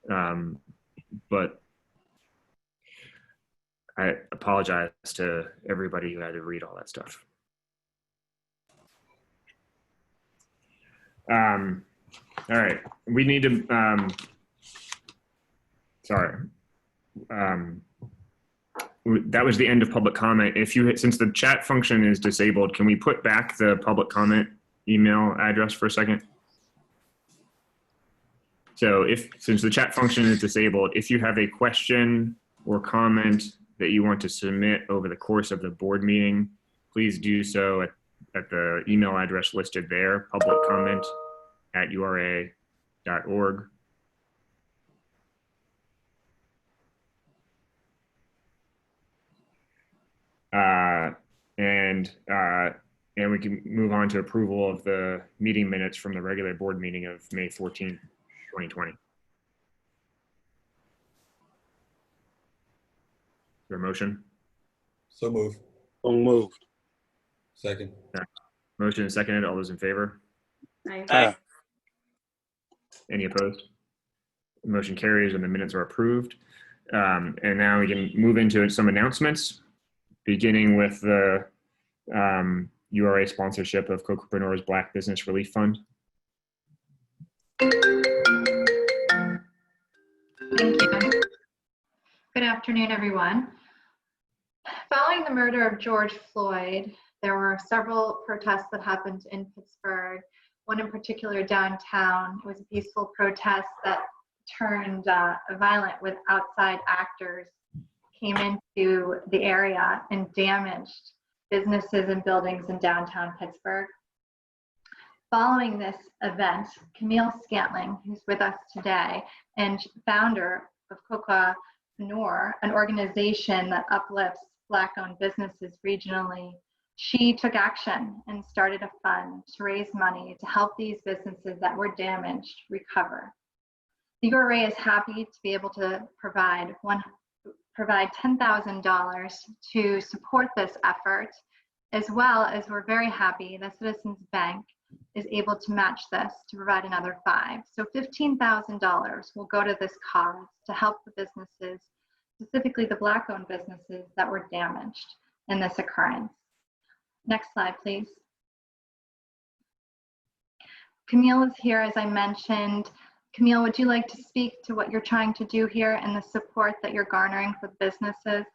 But I apologize to everybody who had to read all that stuff. All right, we need to, sorry. That was the end of public comment. Since the chat function is disabled, can we put back the public comment email address for a second? So since the chat function is disabled, if you have a question or comment that you want to submit over the course of the board meeting, please do so at the email address listed there, publiccomment@ura.org. And we can move on to approval of the meeting minutes from the regular board meeting of May 14, 2020. Is there a motion? So moved. So moved. Second. Motion is seconded. All those in favor? Aye. Any opposed? The motion carries and the minutes are approved. And now we can move into some announcements, beginning with the URA sponsorship of Cocopreneurs Black Business Relief Fund. Thank you. Good afternoon, everyone. Following the murder of George Floyd, there were several protests that happened in Pittsburgh, one in particular downtown. It was a peaceful protest that turned violent with outside actors came into the area and damaged businesses and buildings in downtown Pittsburgh. Following this event, Camille Scantling, who's with us today, and founder of Cocopreneur, an organization that uplifts Black-owned businesses regionally, she took action and started a fund to raise money to help these businesses that were damaged recover. The URA is happy to be able to provide $10,000 to support this effort, as well as we're very happy that Citizens Bank is able to match this to provide another $5,000. So $15,000 will go to this cause to help the businesses, specifically the Black-owned businesses that were damaged in this occurrence. Next slide, please. Camille is here, as I mentioned. Camille, would you like to speak to what you're trying to do here and the support that you're garnering for businesses?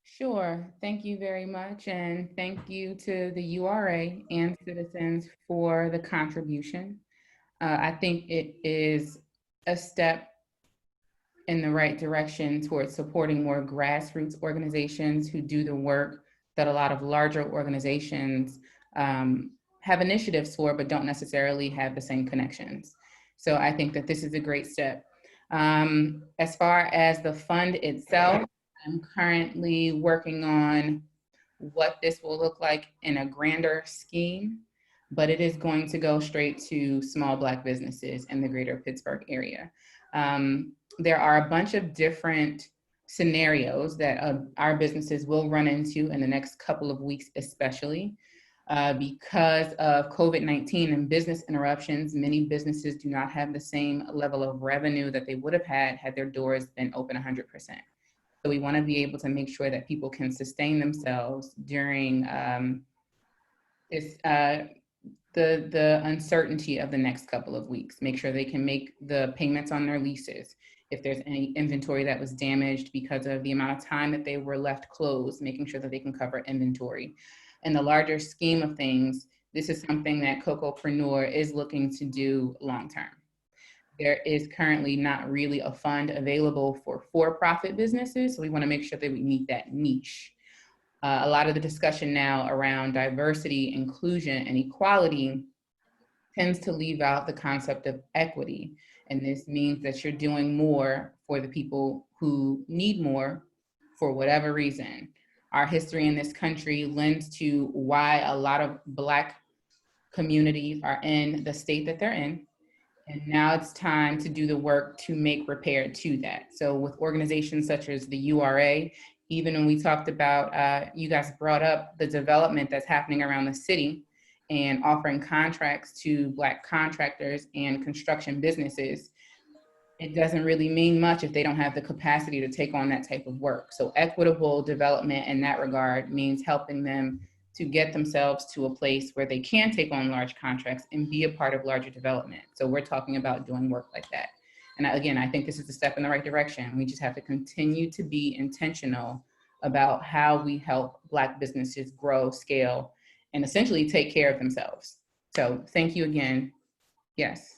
Sure. Thank you very much. And thank you to the URA and citizens for the contribution. I think it is a step in the right direction towards supporting more grassroots organizations who do the work that a lot of larger organizations have initiatives for, but don't necessarily have the same connections. So I think that this is a great step. As far as the fund itself, I'm currently working on what this will look like in a grander scheme, but it is going to go straight to small Black businesses in the greater Pittsburgh area. There are a bunch of different scenarios that our businesses will run into in the next couple of weeks, especially. Because of COVID-19 and business interruptions, many businesses do not have the same level of revenue that they would have had their doors been open 100%. So we want to be able to make sure that people can sustain themselves during the uncertainty of the next couple of weeks. Make sure they can make the payments on their leases. If there's any inventory that was damaged because of the amount of time that they were left closed, making sure that they can cover inventory. In the larger scheme of things, this is something that Cocopreneur is looking to do long-term. There is currently not really a fund available for for-profit businesses, so we want to make sure that we meet that niche. A lot of the discussion now around diversity, inclusion, and equality tends to leave out the concept of equity. And this means that you're doing more for the people who need more for whatever reason. Our history in this country lends to why a lot of Black communities are in the state that they're in. And now it's time to do the work to make repair to that. So with organizations such as the URA, even when we talked about, you guys brought up the development that's happening around the city and offering contracts to Black contractors and construction businesses. it doesn't really mean much if they don't have the capacity to take on that type of work. So equitable development in that regard means helping them to get themselves to a place where they can take on large contracts and be a part of larger development. So we're talking about doing work like that. And again, I think this is a step in the right direction. We just have to continue to be intentional about how we help Black businesses grow, scale, and essentially take care of themselves. So thank you again. Yes.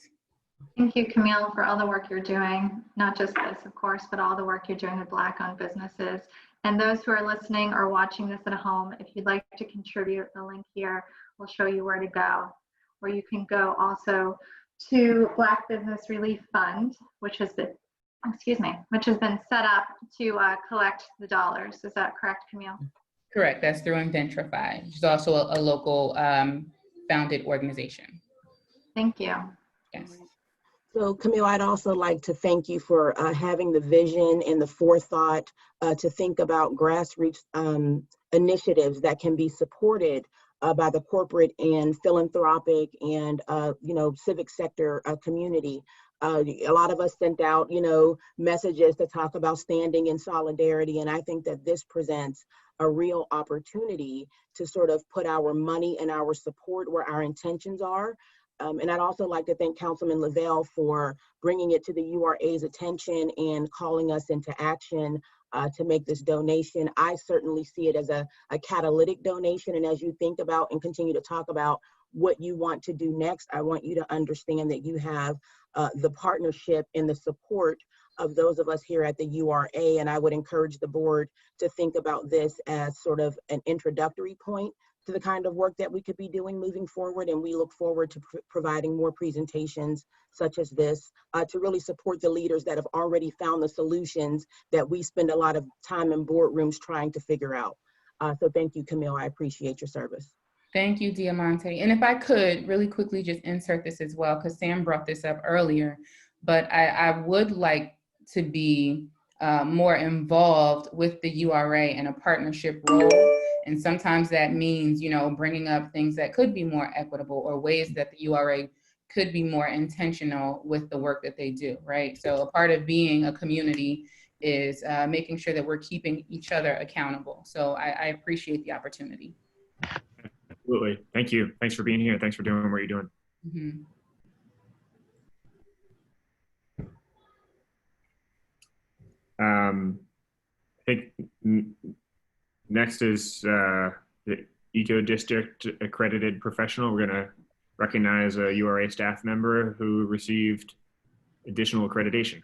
Thank you, Camille, for all the work you're doing, not just this, of course, but all the work you're doing with Black-owned businesses. And those who are listening or watching this at home, if you'd like to contribute, the link here will show you where to go. Or you can go also to Black Business Relief Fund, which has been, which has been set up to collect the dollars. Is that correct, Camille? Correct. That's through Inventrify, which is also a local founded organization. Thank you. Yes. So Camille, I'd also like to thank you for having the vision and the forethought to think about grassroots initiatives that can be supported by the corporate and philanthropic and civic sector community. A lot of us sent out messages to talk about standing in solidarity, and I think that this presents a real opportunity to sort of put our money and our support where our intentions are. And I'd also like to thank Councilman Lavelle for bringing it to the URA's attention and calling us into action to make this donation. I certainly see it as a catalytic donation. And as you think about and continue to talk about what you want to do next, I want you to understand that you have the partnership and the support of those of us here at the URA. And I would encourage the board to think about this as sort of an introductory point to the kind of work that we could be doing moving forward. And we look forward to providing more presentations such as this to really support the leaders that have already found the solutions that we spend a lot of time in boardrooms trying to figure out. So thank you, Camille. I appreciate your service. Thank you, Diamante. And if I could really quickly just insert this as well, because Sam brought this up earlier, but I would like to be more involved with the URA in a partnership role. And sometimes that means, bringing up things that could be more equitable or ways that the URA could be more intentional with the work that they do, right? So a part of being a community is making sure that we're keeping each other accountable. So I appreciate the opportunity. Absolutely. Thank you. Thanks for being here. Thanks for doing what you're doing. Mm-hmm. I think next is the Eco District accredited professional. We're going to recognize a URA staff member who received additional accreditation.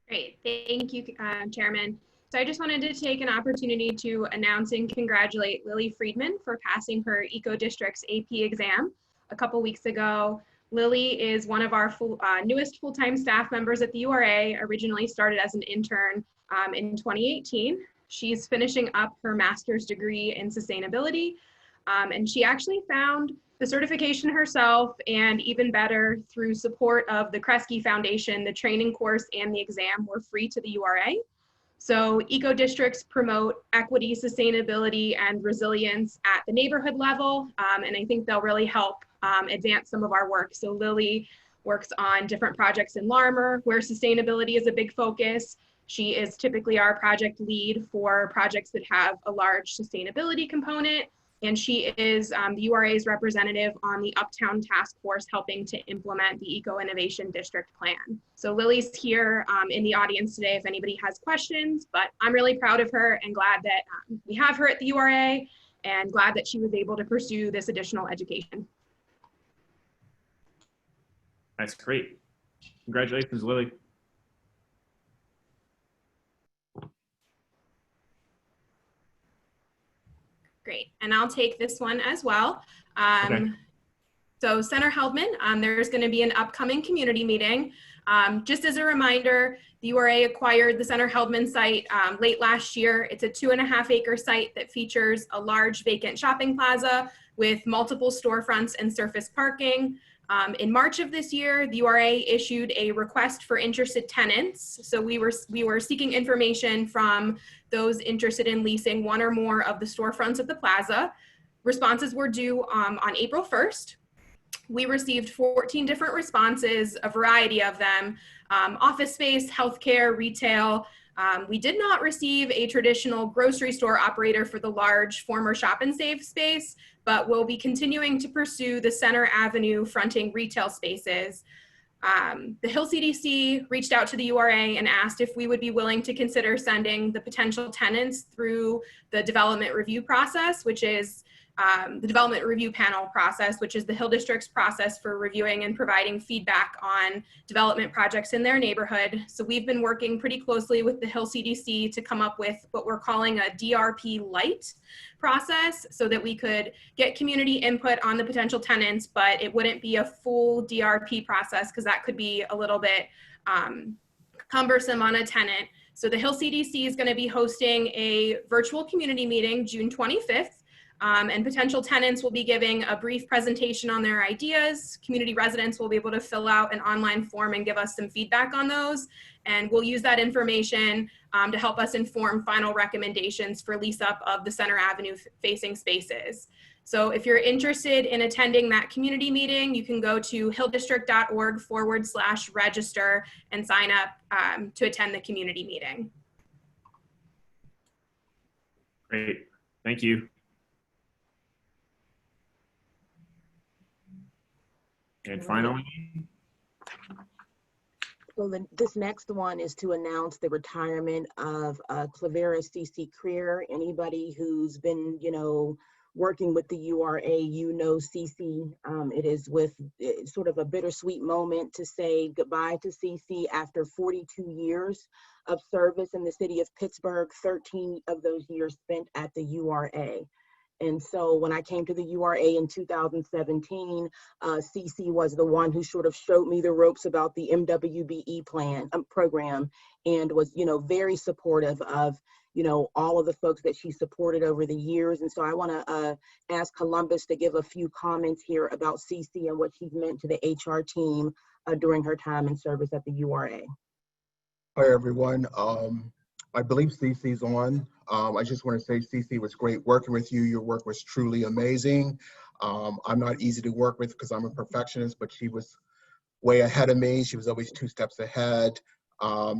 Great, thank you, Chairman. So I just wanted to take an opportunity to announce and congratulate Lily Friedman for passing her Eco District's AP exam a couple weeks ago. Lily is one of our newest full-time staff members at the URA, originally started as an intern in 2018. She's finishing up her master's degree in sustainability, and she actually found the certification herself, and even better, through support of the Kresge Foundation, the training course and the exam were free to the URA. So eco districts promote equity, sustainability, and resilience at the neighborhood level, and I think they'll really help advance some of our work. So Lily works on different projects in Larmer where sustainability is a big focus. She is typically our project lead for projects that have a large sustainability component. And she is the URA's representative on the Uptown Task Force helping to implement the Eco Innovation District Plan. So Lily's here in the audience today if anybody has questions, but I'm really proud of her and glad that we have her at the URA and glad that she was able to pursue this additional education. That's great. Congratulations, Lily. Great, and I'll take this one as well. Okay. So Senator Heldman, there's going to be an upcoming community meeting. Just as a reminder, the URA acquired the Senator Heldman site late last year. It's a 2.5-acre site that features a large vacant shopping plaza with multiple storefronts and surface parking. In March of this year, the URA issued a request for interested tenants. So we were seeking information from those interested in leasing one or more of the storefronts of the plaza. Responses were due on April 1st. We received 14 different responses, a variety of them, office space, healthcare, retail. We did not receive a traditional grocery store operator for the large former Shop and Save space, but we'll be continuing to pursue the Center Avenue fronting retail spaces. The Hill CDC reached out to the URA and asked if we would be willing to consider sending the potential tenants through the development review process, which is the development review panel process, which is the Hill District's process for reviewing and providing feedback on development projects in their neighborhood. So we've been working pretty closely with the Hill CDC to come up with what we're calling a DRP light process so that we could get community input on the potential tenants, but it wouldn't be a full DRP process because that could be a little bit cumbersome on a tenant. So the Hill CDC is going to be hosting a virtual community meeting June 25th. And potential tenants will be giving a brief presentation on their ideas. Community residents will be able to fill out an online form and give us some feedback on those. And we'll use that information to help us inform final recommendations for lease up of the Center Avenue facing spaces. So if you're interested in attending that community meeting, you can go to hilldistrict.org/register and sign up to attend the community meeting. Great, thank you. And finally, So this next one is to announce the retirement of Clavera CC Creer. Anybody who's been, working with the URA, CC. It is with sort of a bittersweet moment to say goodbye to CC after 42 years of service in the city of Pittsburgh, 13 of those years spent at the URA. And so when I came to the URA in 2017, CC was the one who sort of showed me the ropes about the MWBE program and was, very supportive of, all of the folks that she supported over the years. And so I want to ask Columbus to give a few comments here about CC and what she's meant to the HR team during her time in service at the URA. Hi, everyone. I believe Cece's on. I just want to say, Cece, was great working with you. Your work was truly amazing. I'm not easy to work with because I'm a perfectionist, but she was way ahead of me. She was always 2 steps ahead.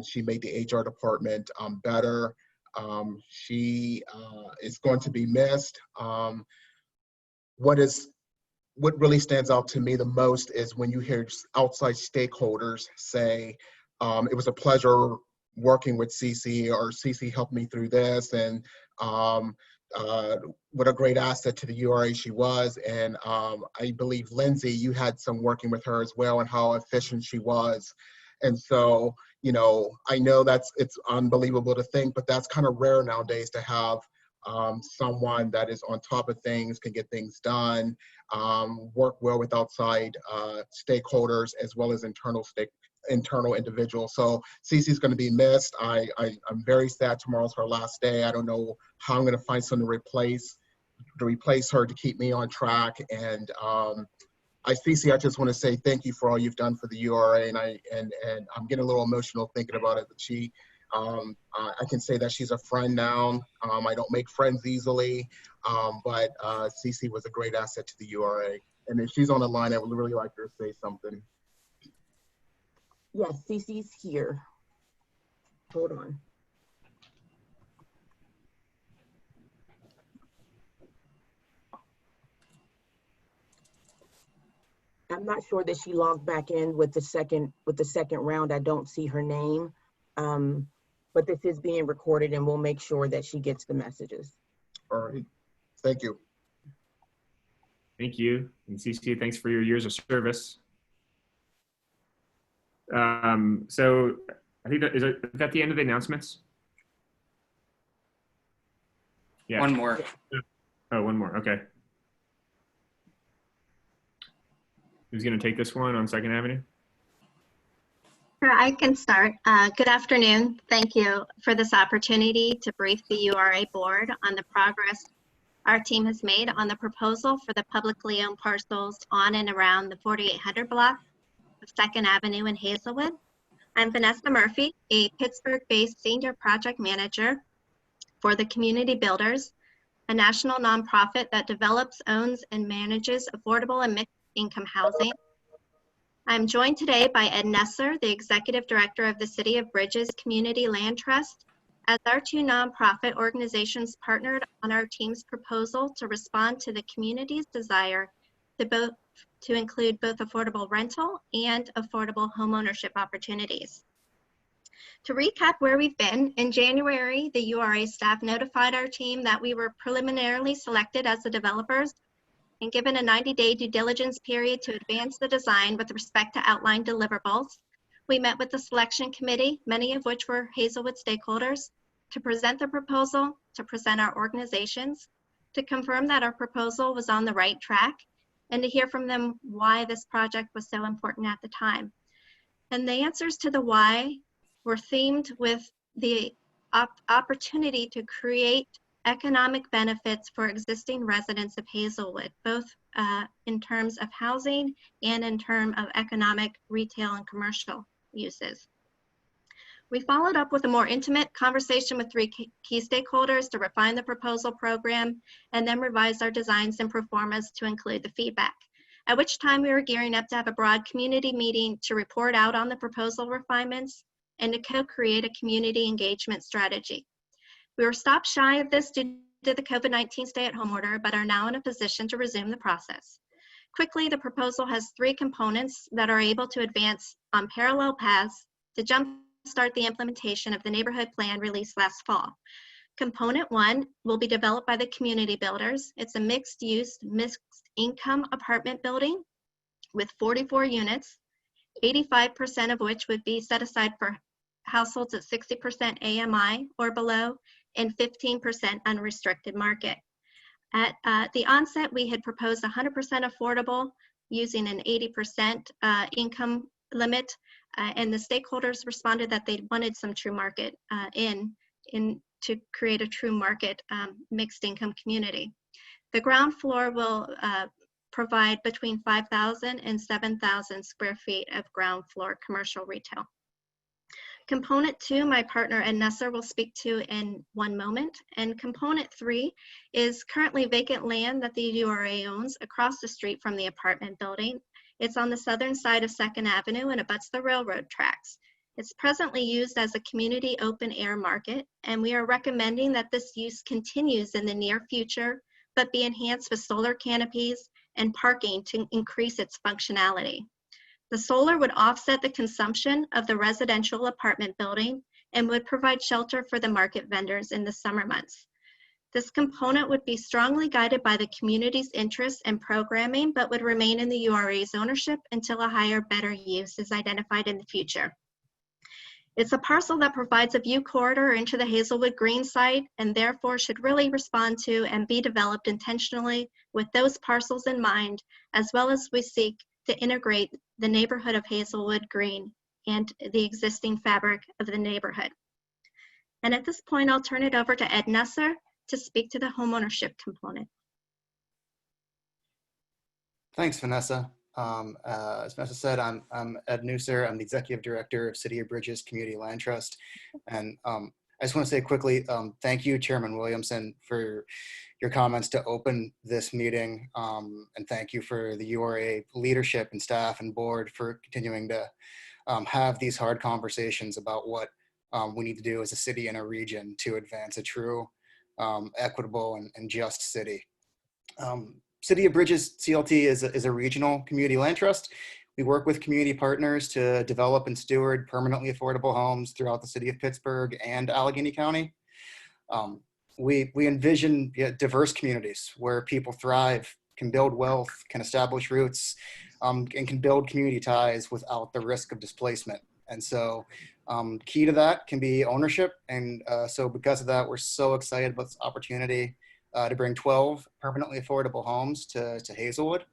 She made the HR department better. She is going to be missed. What really stands out to me the most is when you hear outside stakeholders say, it was a pleasure working with CC, or CC helped me through this, and what a great asset to the URA she was. And I believe, Lindsay, you had some working with her as well and how efficient she was. And so, I know it's unbelievable to think, but that's kind of rare nowadays to have someone that is on top of things, can get things done, work well with outside stakeholders as well as internal individuals. So Cece's going to be missed. I'm very sad. Tomorrow's her last day. I don't know how I'm going to find someone to replace her to keep me on track. And Cece, I just want to say thank you for all you've done for the URA. And I'm getting a little emotional thinking about it. But I can say that she's a friend now. I don't make friends easily, but Cece was a great asset to the URA. And if she's on the line, I would really like her to say something. Yes, Cece's here. Hold on. I'm not sure that she logged back in with the second round. I don't see her name, but this is being recorded, and we'll make sure that she gets the messages. All right, thank you. thank you. And CC, thanks for your years of service. So I think is that the end of the announcements? Yeah. One more. Oh, one more. Okay. Who's going to take this one on 2nd Avenue? Sure, I can start. Good afternoon. Thank you for this opportunity to brief the URA board on the progress our team has made on the proposal for the publicly owned parcels on and around the 4800 block of 2nd Avenue in Hazelwood. I'm Vanessa Murphy, a Pittsburgh-based senior project manager for the Community Builders, a national nonprofit that develops, owns, and manages affordable and income housing. I'm joined today by Ed Nesser, the Executive Director of the City of Bridges Community Land Trust, as our two nonprofit organizations partnered on our team's proposal to respond to the community's desire to include both affordable rental and affordable homeownership opportunities. To recap where we've been, in January, the URA staff notified our team that we were preliminarily selected as the developers and given a 90-day due diligence period to advance the design with respect to outlined deliverables. We met with the selection committee, many of which were Hazelwood stakeholders, to present the proposal, to present our organizations, to confirm that our proposal was on the right track, and to hear from them why this project was so important at the time. And the answers to the why were themed with the opportunity to create economic benefits for existing residents of Hazelwood, both in terms of housing and in terms of economic, retail, and commercial uses. We followed up with a more intimate conversation with three key stakeholders to refine the proposal program and then revise our designs and performance to include the feedback, at which time we were gearing up to have a broad community meeting to report out on the proposal refinements and to co-create a community engagement strategy. We were stopped shy of this due to the COVID-19 stay-at-home order, but are now in a position to resume the process. Quickly, the proposal has three components that are able to advance on parallel paths to jumpstart the implementation of the neighborhood plan released last fall. Component one will be developed by the community builders. It's a mixed-use, mixed-income apartment building with 44 units, 85% of which would be set aside for households at 60% AMI or below, and 15% unrestricted market. At the onset, we had proposed 100% affordable using an 80% income limit, and the stakeholders responded that they wanted some true market to create a true market mixed income community. The ground floor will provide between 5,000 and 7,000 square feet of ground floor commercial retail. Component two, my partner Ed Nesser will speak to in one moment. And component three is currently vacant land that the URA owns across the street from the apartment building. It's on the southern side of 2nd Avenue and abuts the railroad tracks. It's presently used as a community open air market, and we are recommending that this use continues in the near future, but be enhanced with solar canopies and parking to increase its functionality. The solar would offset the consumption of the residential apartment building and would provide shelter for the market vendors in the summer months. This component would be strongly guided by the community's interests and programming, but would remain in the URA's ownership until a higher, better use is identified in the future. It's a parcel that provides a view corridor into the Hazelwood Green site and therefore should really respond to and be developed intentionally with those parcels in mind, as well as we seek to integrate the neighborhood of Hazelwood Green and the existing fabric of the neighborhood. And at this point, I'll turn it over to Ed Nesser to speak to the homeownership component. Thanks, Vanessa. As Vanessa said, I'm Ed Nesser. I'm the Executive Director of City of Bridges Community Land Trust. And I just want to say quickly, thank you, Chairman Williamson, for your comments to open this meeting. And thank you for the URA leadership and staff and board for continuing to have these hard conversations about what we need to do as a city and a region to advance a true, equitable, and just city. City of Bridges CLT is a regional community land trust. We work with community partners to develop and steward permanently affordable homes throughout the city of Pittsburgh and Allegheny County. We envision diverse communities where people thrive, can build wealth, can establish roots, and can build community ties without the risk of displacement. And so key to that can be ownership. And so because of that, we're so excited about this opportunity to bring 12 permanently affordable homes to Hazelwood.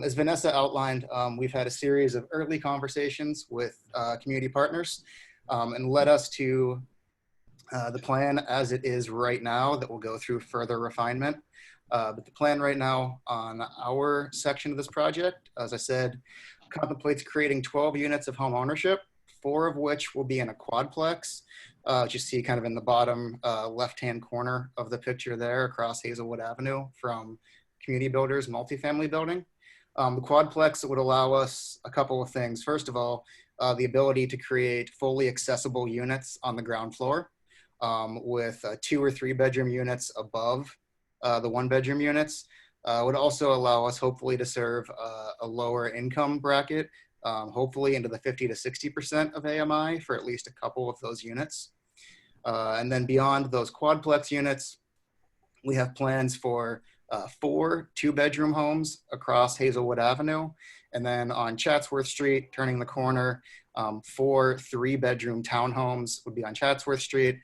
As Vanessa outlined, we've had a series of early conversations with community partners and led us to the plan as it is right now that will go through further refinement. But the plan right now on our section of this project, as I said, contemplates creating 12 units of home ownership, 4 of which will be in a quadplex, which you see kind of in the bottom left-hand corner of the picture there across Hazelwood Avenue from Community Builders multifamily building. The quadplex would allow us a couple of things. First of all, the ability to create fully accessible units on the ground floor with 2 or 3 bedroom units above the 1 bedroom units. Would also allow us hopefully to serve a lower income bracket, hopefully into the 50 to 60% of AMI for at least a couple of those units. And then beyond those quadplex units, we have plans for 4 2-bedroom homes across Hazelwood Avenue. And then on Chatsworth Street, turning the corner, 4 3-bedroom townhomes would be on Chatsworth Street.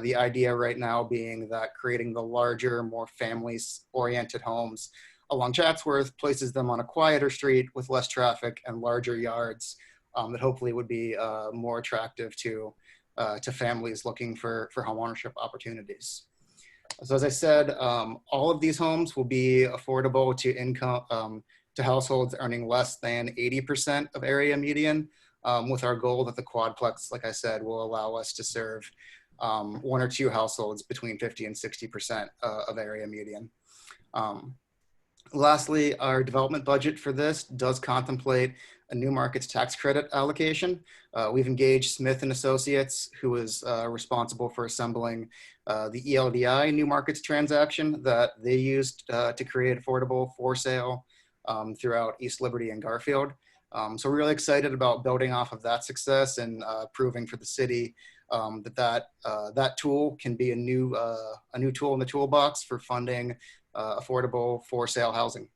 The idea right now being that creating the larger, more families-oriented homes along Chatsworth places them on a quieter street with less traffic and larger yards that hopefully would be more attractive to families looking for homeownership opportunities. So as I said, all of these homes will be affordable to income to households earning less than 80% of area median, with our goal that the quadplex, like I said, will allow us to serve 1 or 2 households between 50 and 60% of area median. Lastly, our development budget for this does contemplate a new markets tax credit allocation. We've engaged Smith and Associates, who is responsible for assembling the ELDI new markets transaction that they used to create affordable for sale throughout East Liberty and Garfield. So we're really excited about building off of that success and proving for the city that tool can be a new tool in the toolbox for funding affordable for sale housing.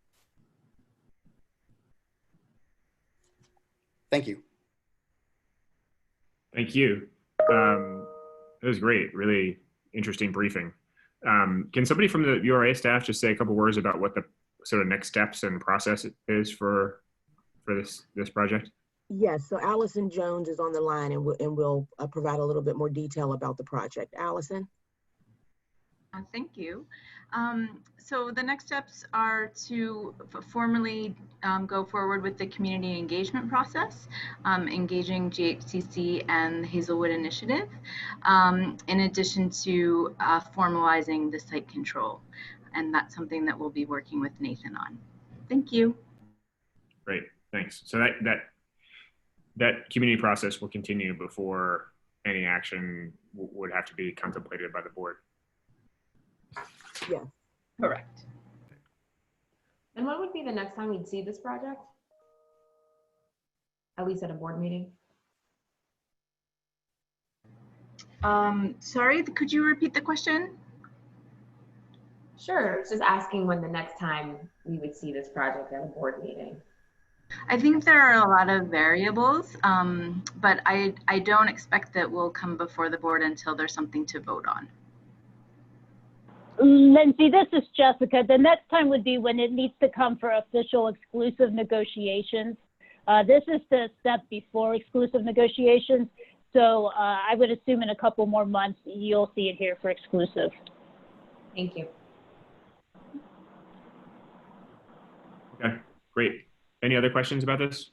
Thank you. Thank you. That was great. Really interesting briefing. Can somebody from the URA staff just say a couple words about what the sort of next steps and process is for this project? Yes, so Allison Jones is on the line and will provide a little bit more detail about the project. Allison? Thank you. So the next steps are to formally go forward with the community engagement process, engaging GHCC and the Hazelwood Initiative, in addition to formalizing the site control. And that's something that we'll be working with Nathan on. Thank you. Great, thanks. So that community process will continue before any action would have to be contemplated by the board. Yes. Correct. And when would be the next time we'd see this project? At least at a board meeting? Sorry, could you repeat the question? Sure, just asking when the next time we would see this project at a board meeting. I think there are a lot of variables, but I don't expect that we'll come before the board until there's something to vote on. Lindsay, this is Jessica. The next time would be when it needs to come for official exclusive negotiations. This is the step before exclusive negotiations. So I would assume in a couple more months, you'll see it here for exclusive. Thank you. Okay, great. Any other questions about this?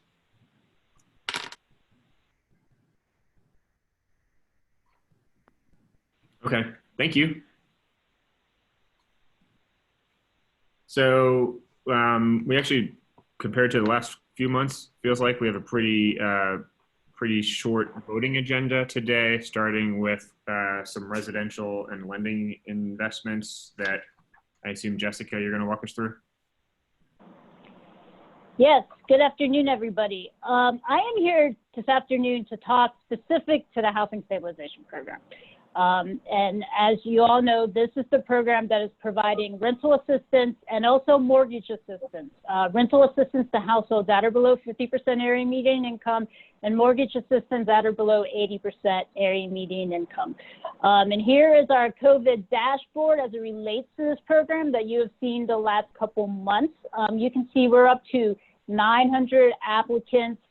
Okay, thank you. So we actually, compared to the last few months, feels like we have a pretty short voting agenda today, starting with some residential and lending investments that I assume, Jessica, you're going to walk us through. Yes, good afternoon, everybody. I am here this afternoon to talk specific to the Housing Stabilization Program. And as you all know, this is the program that is providing rental assistance and also mortgage assistance. Rental assistance to households that are below 50% area median income, and mortgage assistance that are below 80% area median income. And here is our COVID dashboard as it relates to this program that you have seen the last couple months. You can see we're up to 900 applicants.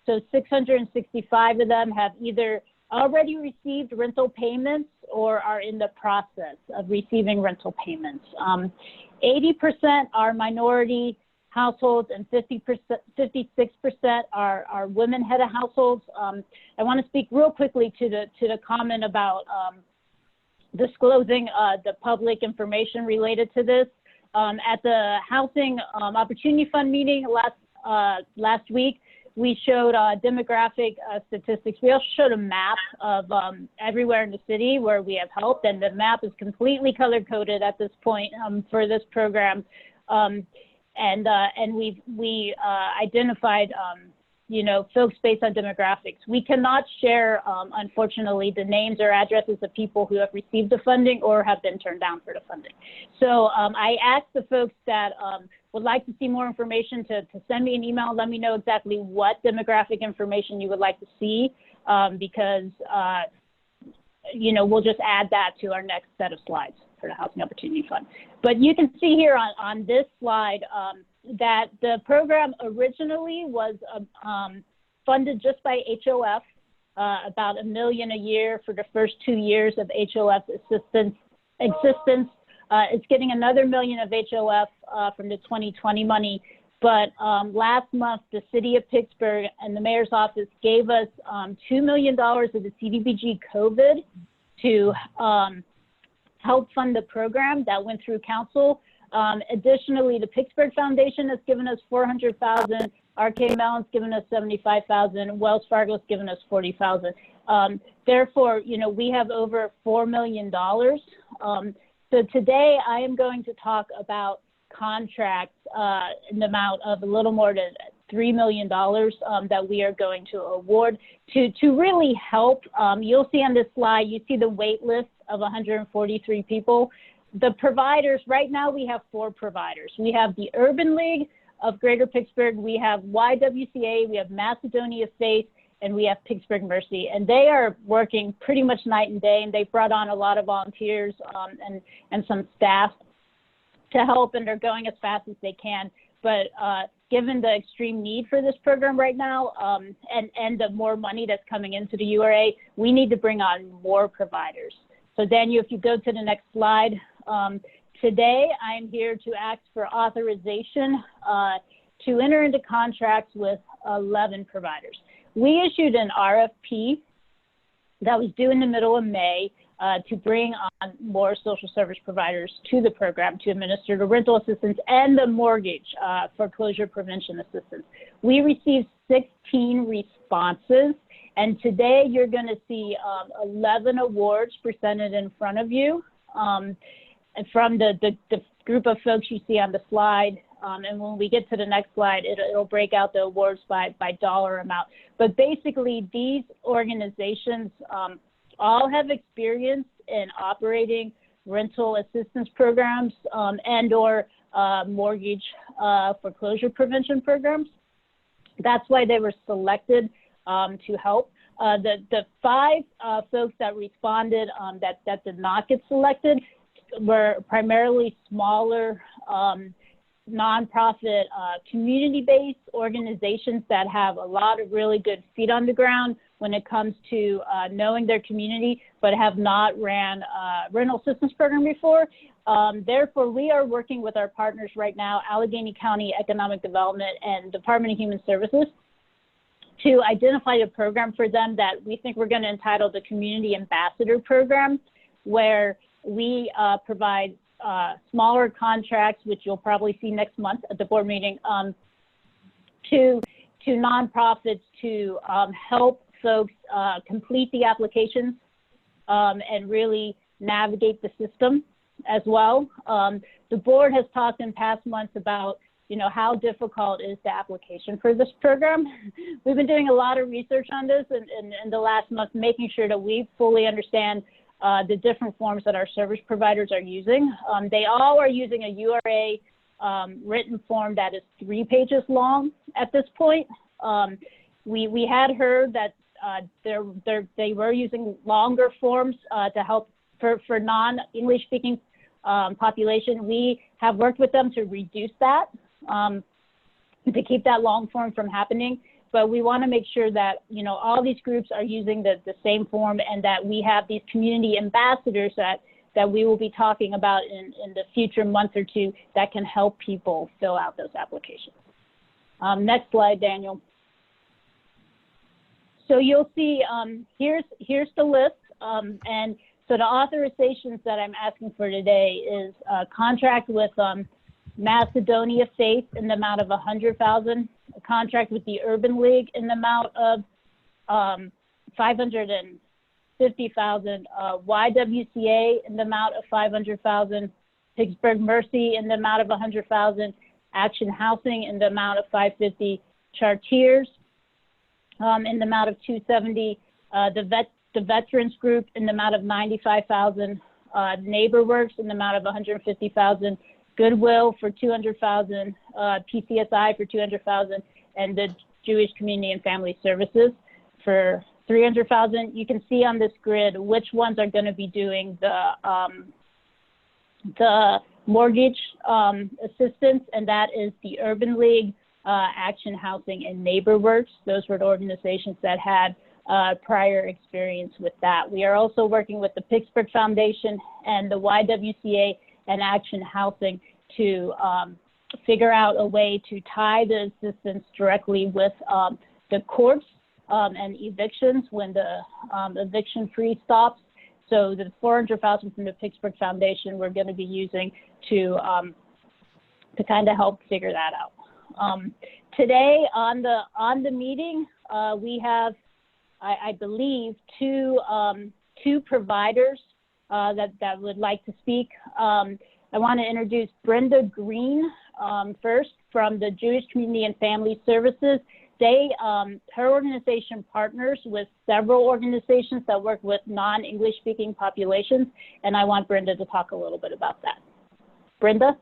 So 665 of them have either already received rental payments or are in the process of receiving rental payments. 80% are minority households and 56% are women-head of households. I want to speak real quickly to the comment about disclosing the public information related to this. At the Housing Opportunity Fund meeting last week, we showed demographic statistics. We also showed a map of everywhere in the city where we have helped, and the map is completely color-coded at this point for this program. And we identified folks based on demographics. We cannot share, unfortunately, the names or addresses of people who have received the funding or have been turned down for the funding. So I asked the folks that would like to see more information to send me an email, let me know exactly what demographic information you would like to see, because we'll just add that to our next set of slides for the Housing Opportunity Fund. But you can see here on this slide that the program originally was funded just by HOF, about $1 million a year for the first 2 years of HOF existence. It's getting another $1 million of HOF from the 2020 money. But last month, the city of Pittsburgh and the mayor's office gave us $2 million of the CDBG COVID to help fund the program that went through council. Additionally, the Pittsburgh Foundation has given us $400,000. RK Mellon's given us $75,000. Wells Fargo's given us $40,000. Therefore, we have over $4 million. So today I am going to talk about contracts in the amount of a little more than $3 million that we are going to award to really help. You'll see on this slide, you see the wait list of 143 people. The providers, right now we have 4 providers. We have the Urban League of Greater Pittsburgh, we have YWCA, we have Macedonia Faith, and we have Pittsburgh Mercy. And they are working pretty much night and day, and they brought on a lot of volunteers and some staff to help, and they're going as fast as they can. But given the extreme need for this program right now, and the more money that's coming into the URA, we need to bring on more providers. So Daniel, if you go to the next slide, today I'm here to ask for authorization to enter into contracts with 11 providers. We issued an RFP that was due in the middle of May to bring on more social service providers to the program to administer the rental assistance and the mortgage foreclosure prevention assistance. We received 16 responses, and today you're going to see 11 awards presented in front of you from the group of folks you see on the slide. And when we get to the next slide, it'll break out the awards by dollar amount. But basically, these organizations all have experience in operating rental assistance programs and or mortgage foreclosure prevention programs. That's why they were selected to help. The 5 folks that responded that did not get selected were primarily smaller nonprofit community-based organizations that have a lot of really good feet on the ground when it comes to knowing their community, but have not ran a rental assistance program before. Therefore, we are working with our partners right now, Allegheny County Economic Development and Department of Human Services, to identify a program for them that we think we're going to entitle the Community Ambassador Program, where we provide smaller contracts, which you'll probably see next month at the board meeting, to nonprofits to help folks complete the applications and really navigate the system as well. The board has talked in past months about how difficult is the application for this program. We've been doing a lot of research on this in the last month, making sure that we fully understand the different forms that our service providers are using. They all are using a URA written form that is 3 pages long at this point. We had heard that they were using longer forms to help for non-English speaking population. We have worked with them to reduce that, to keep that long form from happening. But we want to make sure that, all these groups are using the same form, and that we have these community ambassadors that we will be talking about in the future month or 2 that can help people fill out those applications. Next slide, Daniel. So you'll see, here's the list. And so the authorizations that I'm asking for today is a contract with Macedonia Faith in the amount of 100,000, a contract with the Urban League in the amount of 550,000, YWCA in the amount of 500,000, Pittsburgh Mercy in the amount of 100,000, Action Housing in the amount of 550, Chartiers in the amount of 270, the Veterans Group in the amount of 95,000, NeighborWorks in the amount of 150,000, Goodwill for 200,000, PCSI for 200,000, and the Jewish Community and Family Services for 300,000. You can see on this grid which ones are going to be doing the mortgage assistance, and that is the Urban League, Action Housing, and NeighborWorks. Those were the organizations that had prior experience with that. We are also working with the Pittsburgh Foundation and the YWCA and Action Housing to figure out a way to tie the assistance directly with the courts and evictions when the eviction freeze stops. So the 400,000 from the Pittsburgh Foundation we're going to be using to kind of help figure that out. Today on the meeting, we have, I believe, two providers that would like to speak. I want to introduce Brenda Green first from the Jewish Community and Family Services. Her organization partners with several organizations that work with non-English speaking populations, and I want Brenda to talk a little bit about that. Brenda?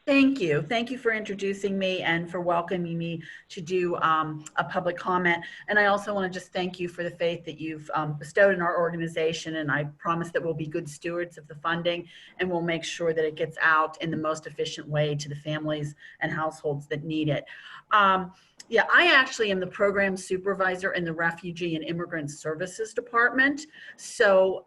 Thank you. Thank you for introducing me and for welcoming me to do a public comment. And I also want to just thank you for the faith that you've bestowed in our organization. And I promise that we'll be good stewards of the funding, and we'll make sure that it gets out in the most efficient way to the families and households that need it. Yeah, I actually am the program supervisor in the Refugee and Immigrant Services Department. So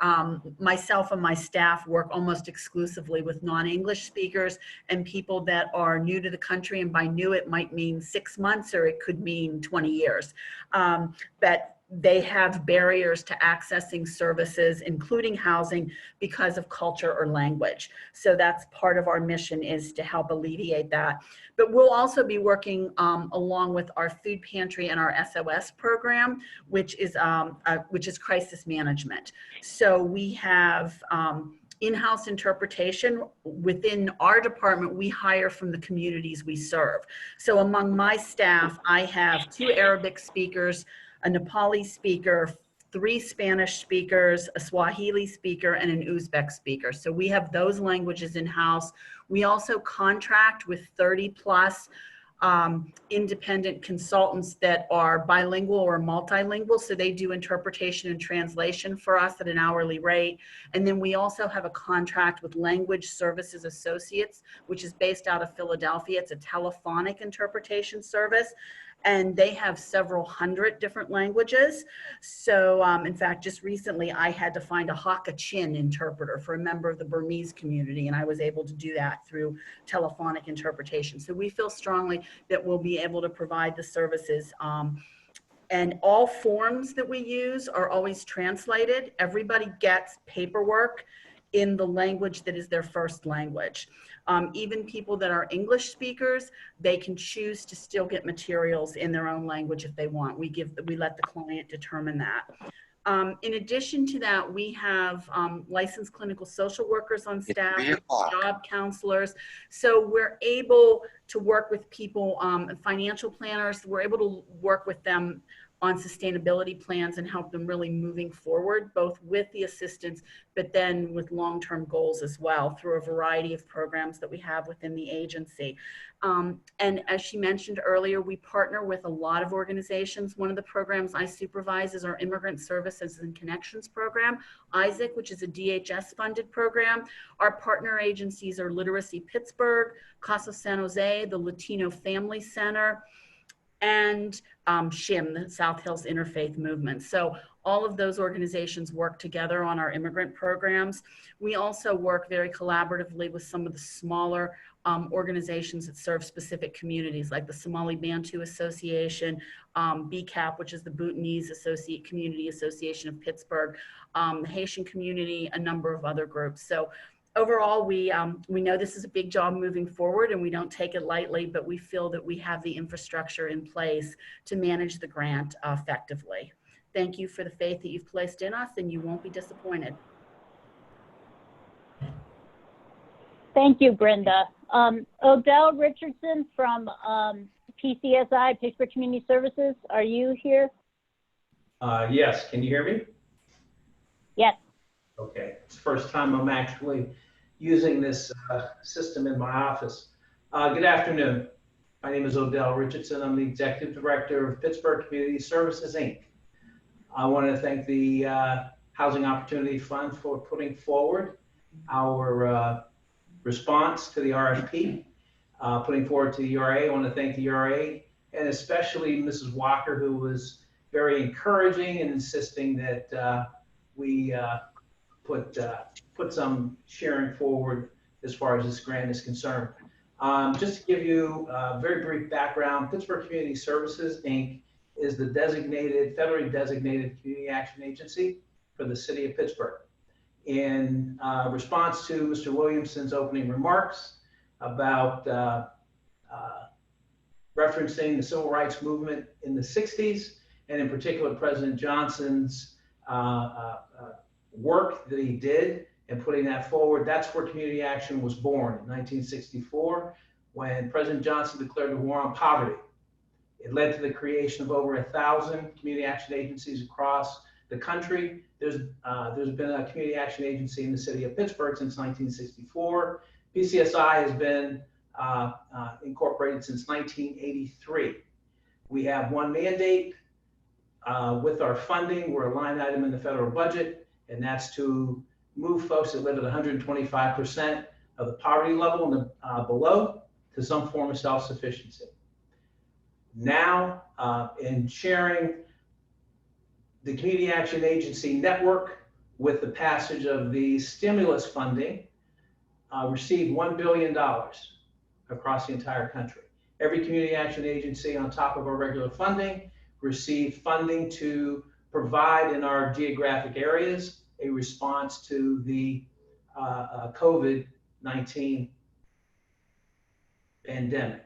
myself and my staff work almost exclusively with non-English speakers and people that are new to the country. And by new, it might mean 6 months or it could mean 20 years. But they have barriers to accessing services, including housing, because of culture or language. So that's part of our mission, is to help alleviate that. But we'll also be working along with our food pantry and our SOS program, which is crisis management. So we have in-house interpretation. Within our department, we hire from the communities we serve. So among my staff, I have 2 Arabic speakers, a Nepali speaker, 3 Spanish speakers, a Swahili speaker, and an Uzbek speaker. So we have those languages in-house. We also contract with 30 plus independent consultants that are bilingual or multilingual. So they do interpretation and translation for us at an hourly rate. And then we also have a contract with Language Services Associates, which is based out of Philadelphia. It's a telephonic interpretation service, and they have several hundred different languages. So in fact, just recently I had to find a Hakka-Chin interpreter for a member of the Burmese community, and I was able to do that through telephonic interpretation. So we feel strongly that we'll be able to provide the services. And all forms that we use are always translated. Everybody gets paperwork in the language that is their first language. Even people that are English speakers, they can choose to still get materials in their own language if they want. We let the client determine that. In addition to that, we have licensed clinical social workers on staff, job counselors. So we're able to work with people, financial planners. We're able to work with them on sustainability plans and help them really moving forward, both with the assistance, but then with long-term goals as well through a variety of programs that we have within the agency. And as she mentioned earlier, we partner with a lot of organizations. One of the programs I supervise is our Immigrant Services and Connections program, ISAC, which is a DHS funded program. Our partner agencies are Literacy Pittsburgh, Casa San Jose, the Latino Family Center, and SHIM, the South Hills Interfaith Movement. So all of those organizations work together on our immigrant programs. We also work very collaboratively with some of the smaller organizations that serve specific communities, like the Somali Bantu Association, BCAP, which is the Bhutanese Community Association of Pittsburgh, the Haitian community, a number of other groups. So overall, we know this is a big job moving forward, and we don't take it lightly, but we feel that we have the infrastructure in place to manage the grant effectively. Thank you for the faith that you've placed in us, and you won't be disappointed. Thank you, Brenda. Odell Richardson from PCSI, Pittsburgh Community Services, are you here? Yes, can you hear me? Yes. Okay, it's the first time I'm actually using this system in my office. Good afternoon. My name is Odell Richardson. I'm the Executive Director of Pittsburgh Community Services, Inc. I want to thank the Housing Opportunity Fund for putting forward our response to the RFP, putting forward to the URA. I want to thank the URA and especially Mrs. Walker, who was very encouraging and insisting that we put some sharing forward as far as this grant is concerned. Just to give you a very brief background, Pittsburgh Community Services, Inc. is the federally designated community action agency for the city of Pittsburgh. In response to Mr. Williamson's opening remarks about referencing the civil rights movement in the 60s, and in particular President Johnson's work that he did and putting that forward, that's where community action was born in 1964 when President Johnson declared the war on poverty. It led to the creation of over 1,000 community action agencies across the country. There's been a community action agency in the city of Pittsburgh since 1964. PCSI has been incorporated since 1983. We have one mandate with our funding. We're a line item in the federal budget, and that's to move folks that live at 125% of the poverty level and below to some form of self-sufficiency. Now, in sharing the Community Action Agency network with the passage of the stimulus funding, received $1 billion across the entire country. Every community action agency on top of our regular funding received funding to provide in our geographic areas a response to the COVID-19 pandemic.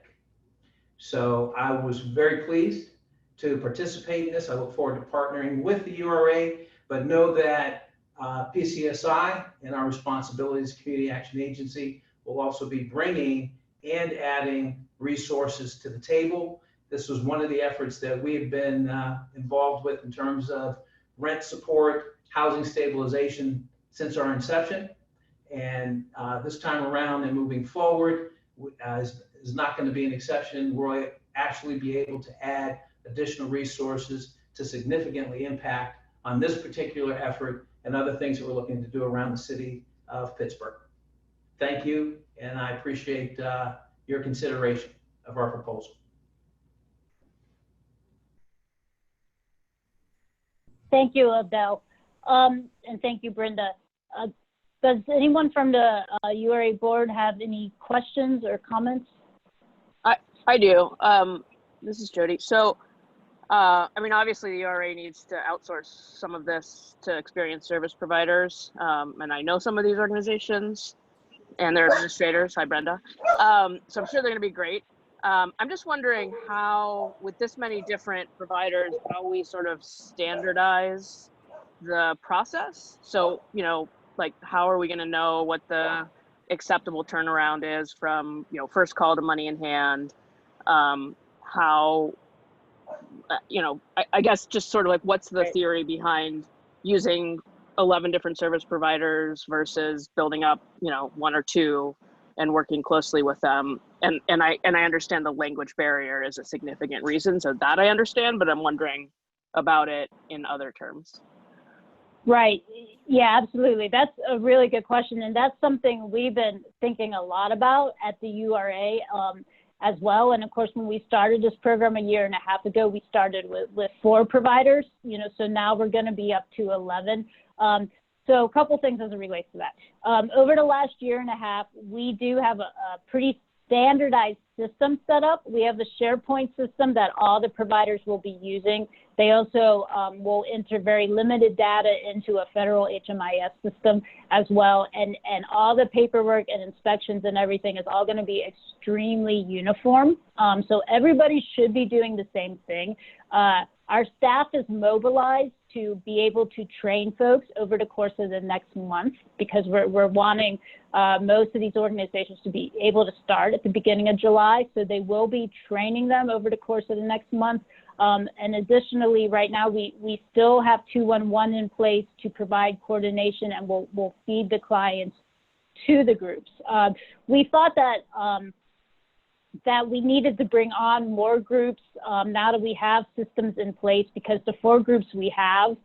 So I was very pleased to participate in this. I look forward to partnering with the URA, but know that PCSI and our responsibilities as Community Action Agency will also be bringing and adding resources to the table. This was one of the efforts that we have been involved with in terms of rent support, housing stabilization since our inception. And this time around and moving forward is not going to be an exception. We'll actually be able to add additional resources to significantly impact on this particular effort and other things that we're looking to do around the city of Pittsburgh. Thank you, and I appreciate your consideration of our proposal. Thank you, Odell. And thank you, Brenda. Does anyone from the URA board have any questions or comments? I do. This is Jody. So, I mean, obviously the URA needs to outsource some of this to experienced service providers. And I know some of these organizations and their administrators. Hi, Brenda. So I'm sure they're going to be great. I'm just wondering how, with this many different providers, how we sort of standardize the process. So, you know, like how are we going to know what the acceptable turnaround is from, you know, first call to money in hand? How, you know, I guess just sort of like what's the theory behind using 11 different service providers versus building up, you know, one or two and working closely with them. And I understand the language barrier is a significant reason, so that I understand, but I'm wondering about it in other terms. Right. Yeah, absolutely. That's a really good question. And that's something we've been thinking a lot about at the URA as well. And of course, when we started this program a year and a half ago, we started with 4 providers, you know, so now we're going to be up to 11. So a couple things as it relates to that. Over the last year and a half, we do have a pretty standardized system set up. We have a SharePoint system that all the providers will be using. They also will enter very limited data into a federal HMIS system as well. And all the paperwork and inspections and everything is all going to be extremely uniform. So everybody should be doing the same thing. Our staff is mobilized to be able to train folks over the course of the next month, because we're wanting most of these organizations to be able to start at the beginning of July. So they will be training them over the course of the next month. And additionally, right now, we still have 211 in place to provide coordination, and we'll feed the clients to the groups. We thought that we needed to bring on more groups now that we have systems in place, because the 4 groups we have,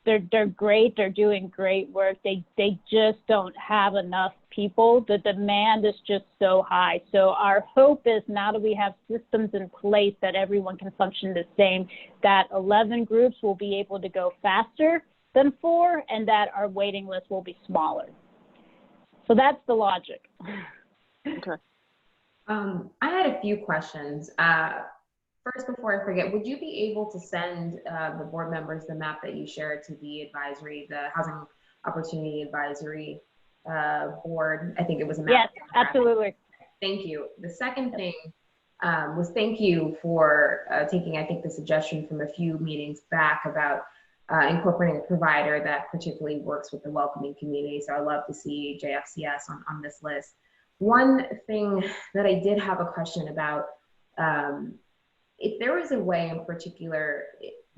they're great, they're doing great work. They just don't have enough people. The demand is just so high. So our hope is, now that we have systems in place that everyone can function the same, that 11 groups will be able to go faster than 4, and that our waiting list will be smaller. So that's the logic. Okay. I had a few questions. First, before I forget, would you be able to send the board members the map that you shared to the advisory, the Housing Opportunity Advisory Board? I think it was a map. Yes, absolutely. Thank you. The second thing was, thank you for taking, I think, the suggestion from a few meetings back about incorporating a provider that particularly works with the welcoming community. So I love to see JFCS on this list. One thing that I did have a question about, if there was a way in particular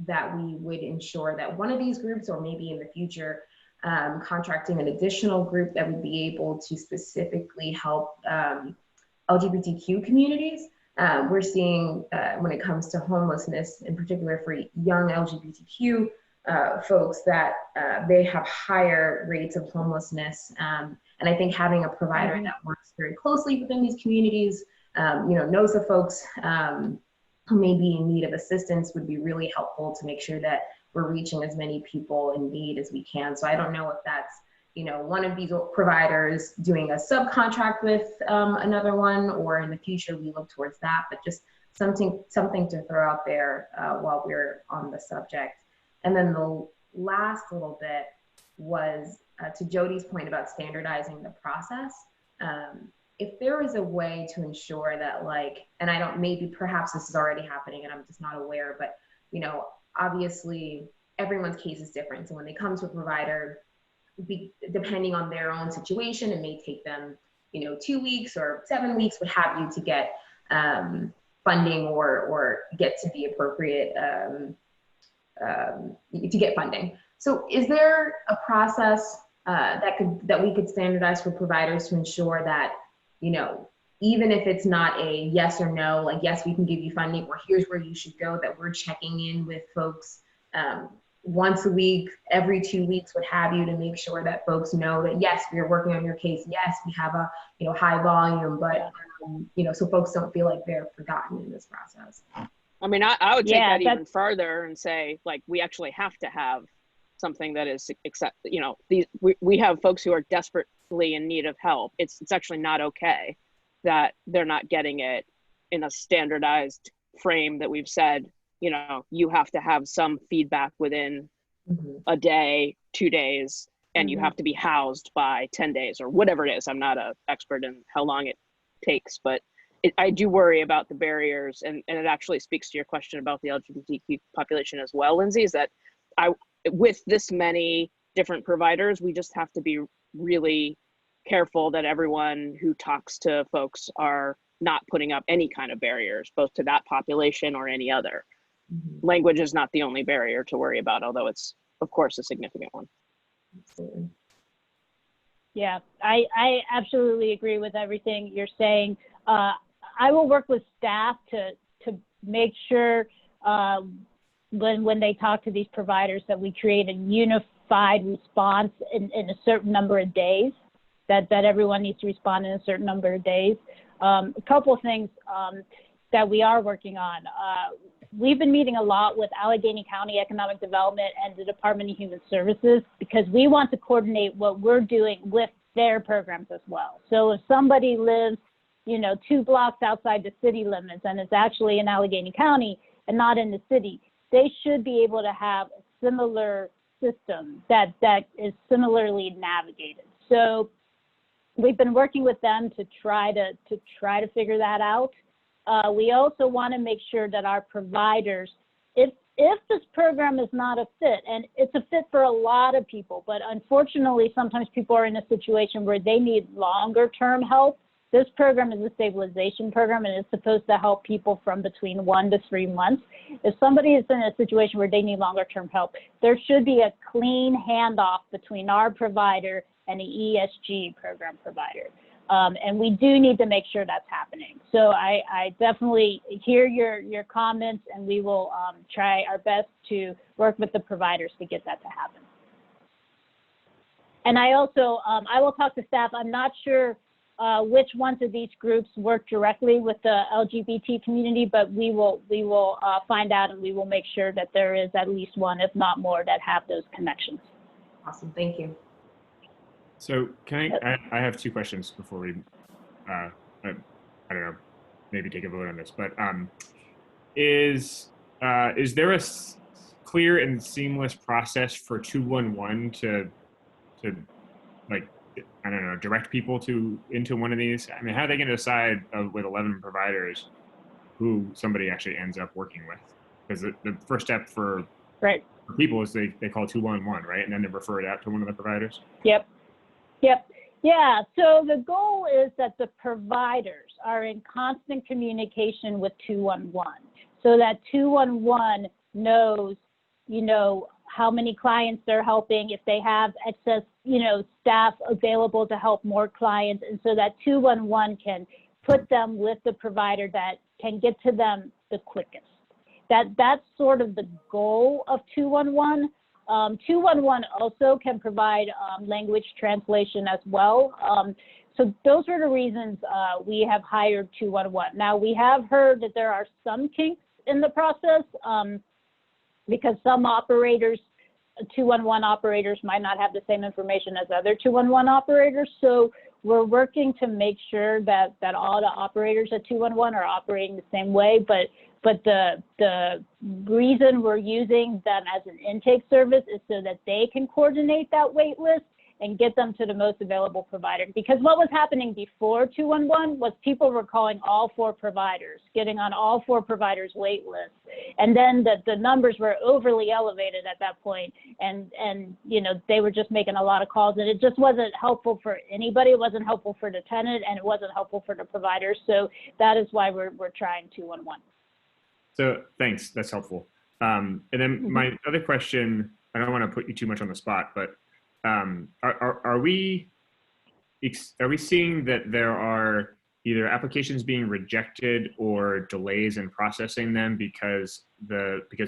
that we would ensure that one of these groups, or maybe in the future, contracting an additional group that would be able to specifically help LGBTQ communities. We're seeing when it comes to homelessness, in particular for young LGBTQ folks, that they have higher rates of homelessness. And I think having a provider that works very closely within these communities, knows the folks who may be in need of assistance, would be really helpful to make sure that we're reaching as many people in need as we can. So I don't know if that's, one of these providers doing a subcontract with another one, or in the future we look towards that, but just something to throw out there while we're on the subject. And then the last little bit was to Jody's point about standardizing the process. If there is a way to ensure that, and I don't, maybe perhaps this is already happening and I'm just not aware, but obviously everyone's case is different. So when they come to a provider, depending on their own situation, it may take them 2 weeks or 7 weeks, what have you, to get funding or get to the appropriate to get funding. So is there a process that we could standardize for providers to ensure that, even if it's not a yes or no, like, yes, we can give you funding, or here's where you should go, that we're checking in with folks once a week, every 2 weeks, what have you, to make sure that folks know that, yes, we are working on your case. Yes, we have a, high volume, but, so folks don't feel like they're forgotten in this process. I mean, I would take that even further and say, we actually have to have something that is we have folks who are desperately in need of help. It's actually not okay that they're not getting it in a standardized frame that we've said, you have to have some feedback within a day, 2 days, and you have to be housed by 10 days or whatever it is. I'm not an expert in how long it takes, but I do worry about the barriers, and it actually speaks to your question about the LGBTQ population as well, Lindsay, is that with this many different providers, we just have to be really careful that everyone who talks to folks are not putting up any kind of barriers, both to that population or any other. Language is not the only barrier to worry about, although it's, of course, a significant one. Absolutely. Yeah, I absolutely agree with everything you're saying. I will work with staff to make sure when they talk to these providers that we create a unified response in a certain number of days, that everyone needs to respond in a certain number of days. A couple of things that we are working on. We've been meeting a lot with Allegheny County Economic Development and the Department of Human Services, because we want to coordinate what we're doing with their programs as well. So if somebody lives 2 blocks outside the city limits and it's actually in Allegheny County and not in the city, they should be able to have a similar system that is similarly navigated. So we've been working with them to try to figure that out. We also want to make sure that our providers, if this program is not a fit, and it's a fit for a lot of people, but unfortunately, sometimes people are in a situation where they need longer term help. This program is a stabilization program and it's supposed to help people from between 1 to 3 months. If somebody is in a situation where they need longer term help, there should be a clean handoff between our provider and the ESG program provider. And we do need to make sure that's happening. So I definitely hear your comments, and we will try our best to work with the providers to get that to happen. And I also, I will talk to staff. I'm not sure which ones of these groups work directly with the LGBT community, but we will find out, and we will make sure that there is at least one, if not more, that have those connections. Awesome, thank you. So can I have 2 questions before we, I don't know, maybe take a vote on this, but is there a clear and seamless process for 211 to like, I don't know, direct people into one of these? I mean, how are they going to decide with 11 providers who somebody actually ends up working with? Because the first step for people is they call 211, right? And then they refer it out to one of the providers? Yep. Yeah, so the goal is that the providers are in constant communication with 211, so that 211 knows, how many clients they're helping, if they have excess, staff available to help more clients, and so that 211 can put them with the provider that can get to them the quickest. That's sort of the goal of 211. 211 also can provide language translation as well. So those are the reasons we have hired 211. Now, we have heard that there are some kinks in the process because some operators, 211 operators, might not have the same information as other 211 operators. So we're working to make sure that all the operators at 211 are operating the same way, but the reason we're using them as an intake service is so that they can coordinate that wait list and get them to the most available provider. Because what was happening before 211 was people were calling all 4 providers, getting on all 4 providers' wait lists. And then the numbers were overly elevated at that point. And they were just making a lot of calls, and it just wasn't helpful for anybody. It wasn't helpful for the tenant, and it wasn't helpful for the providers. So that is why we're trying 211. So thanks, that's helpful. And then my other question, I don't want to put you too much on the spot, but are we seeing that there are either applications being rejected or delays in processing them because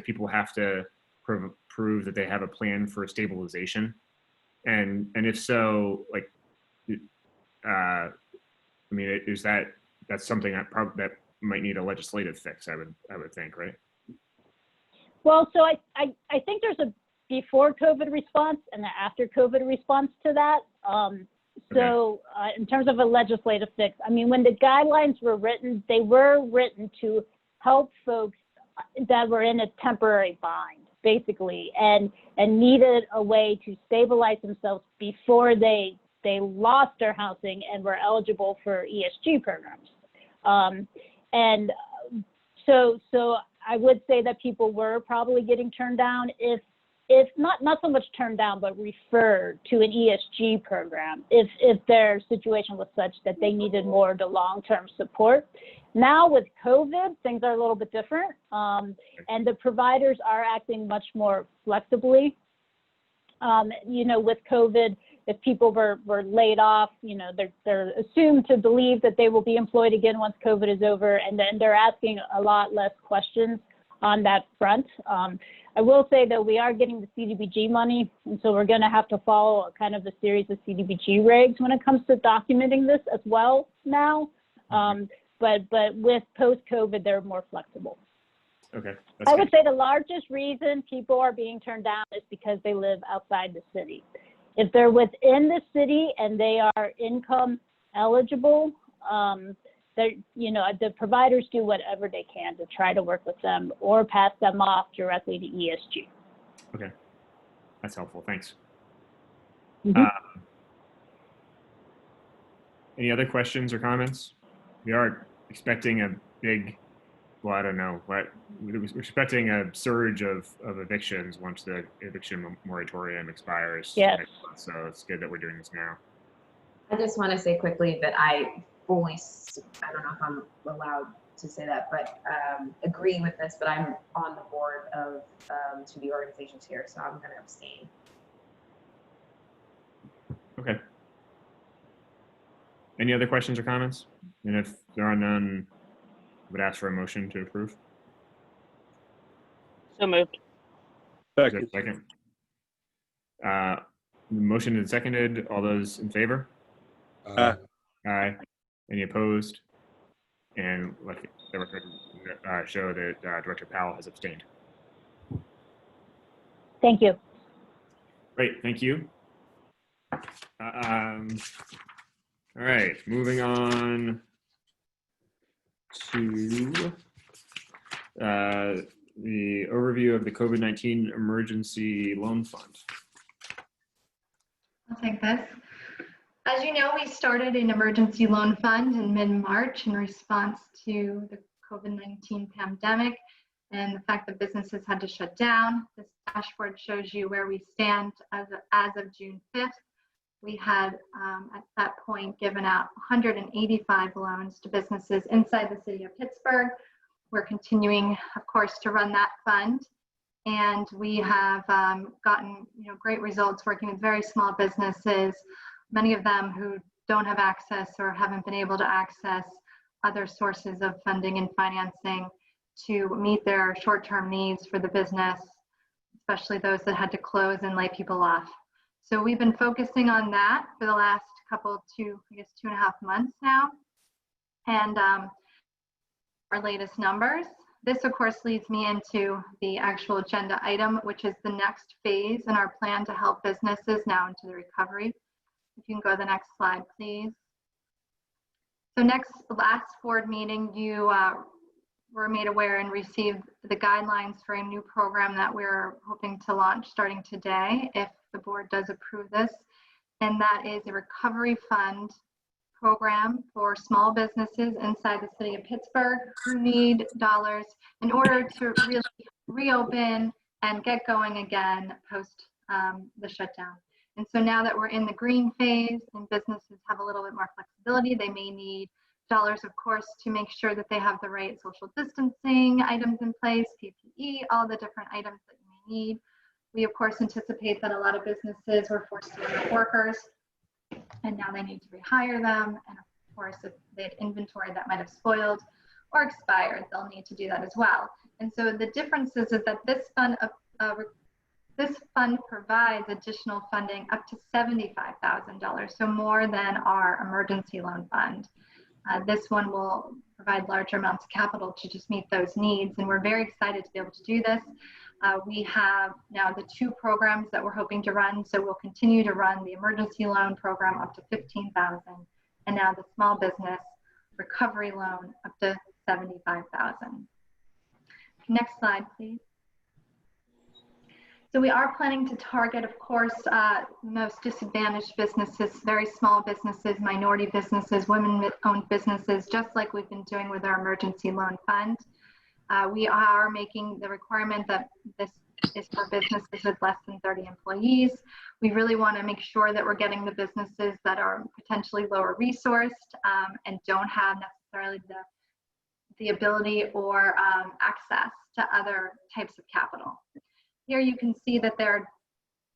people have to prove that they have a plan for stabilization? And if so, like, I mean, that's something that might need a legislative fix, I would think, right? Well, so I think there's a before COVID response and the after COVID response to that. So in terms of a legislative fix, I mean, when the guidelines were written, they were written to help folks that were in a temporary bind, basically, and needed a way to stabilize themselves before they lost their housing and were eligible for ESG programs. And so I would say that people were probably getting turned down, if not so much turned down, but referred to an ESG program if their situation was such that they needed more of the long-term support. Now with COVID, things are a little bit different, and the providers are acting much more flexibly. With COVID, if people were laid off, they're assumed to believe that they will be employed again once COVID is over, and then they're asking a lot less questions on that front. I will say that we are getting the CDBG money, and so we're going to have to follow a kind of a series of CDBG regs when it comes to documenting this as well now. But with post-COVID, they're more flexible. Okay. I would say the largest reason people are being turned down is because they live outside the city. If they're within the city and they are income eligible, the providers do whatever they can to try to work with them or pass them off directly to ESG. Okay, that's helpful. Thanks. Mhm. Any other questions or comments? We are expecting a big, well, I don't know, we're expecting a surge of evictions once the eviction moratorium expires. Yes. next month, so it's good that we're doing this now. I just want to say quickly that I fully, I don't know if I'm allowed to say that, but agree with this, but I'm on the board of two of the organizations here, so I'm going to abstain. Okay. Any other questions or comments? And if there are none, I would ask for a motion to approve. So moved. Is there a second? Motion is seconded. All those in favor? Aye. Any opposed? And let the record show that Director Powell has abstained. Thank you. Great, thank you. All right, moving on to the overview of the COVID-19 Emergency Loan Fund. I'll take this. As you know, we started an emergency loan fund in mid-March in response to the COVID-19 pandemic and the fact that businesses had to shut down. This dashboard shows you where we stand as of June 5th. We had, at that point, given out 185 loans to businesses inside the city of Pittsburgh. We're continuing, of course, to run that fund. And we have gotten great results working with very small businesses, many of them who don't have access or haven't been able to access other sources of funding and financing to meet their short-term needs for the business, especially those that had to close and lay people off. So we've been focusing on that for the last couple, 2.5 months now. And our latest numbers. This, of course, leads me into the actual agenda item, which is the next phase in our plan to help businesses now into the recovery. If you can go to the next slide, please. So last board meeting, you were made aware and received the guidelines for a new program that we're hoping to launch starting today, if the board does approve this. And that is a recovery fund program for small businesses inside the city of Pittsburgh who need dollars in order to really reopen and get going again post the shutdown. And so now that we're in the green phase and businesses have a little bit more flexibility, they may need dollars, of course, to make sure that they have the right social distancing items in place, PPE, all the different items that you may need. We, of course, anticipate that a lot of businesses were forced to lay off workers, and now they need to rehire them. And of course, if they had inventory that might have spoiled or expired, they'll need to do that as well. And so the difference is that this fund provides additional funding up to $75,000, so more than our emergency loan fund. This one will provide larger amounts of capital to just meet those needs, and we're very excited to be able to do this. We have now the two programs that we're hoping to run, so we'll continue to run the emergency loan program up to $15,000, and now the small business recovery loan up to $75,000. Next slide, please. So we are planning to target, of course, most disadvantaged businesses, very small businesses, minority businesses, women-owned businesses, just like we've been doing with our emergency loan fund. We are making the requirement that this is for businesses with less than 30 employees. We really want to make sure that we're getting the businesses that are potentially lower resourced and don't have necessarily the ability or access to other types of capital. Here you can see that they're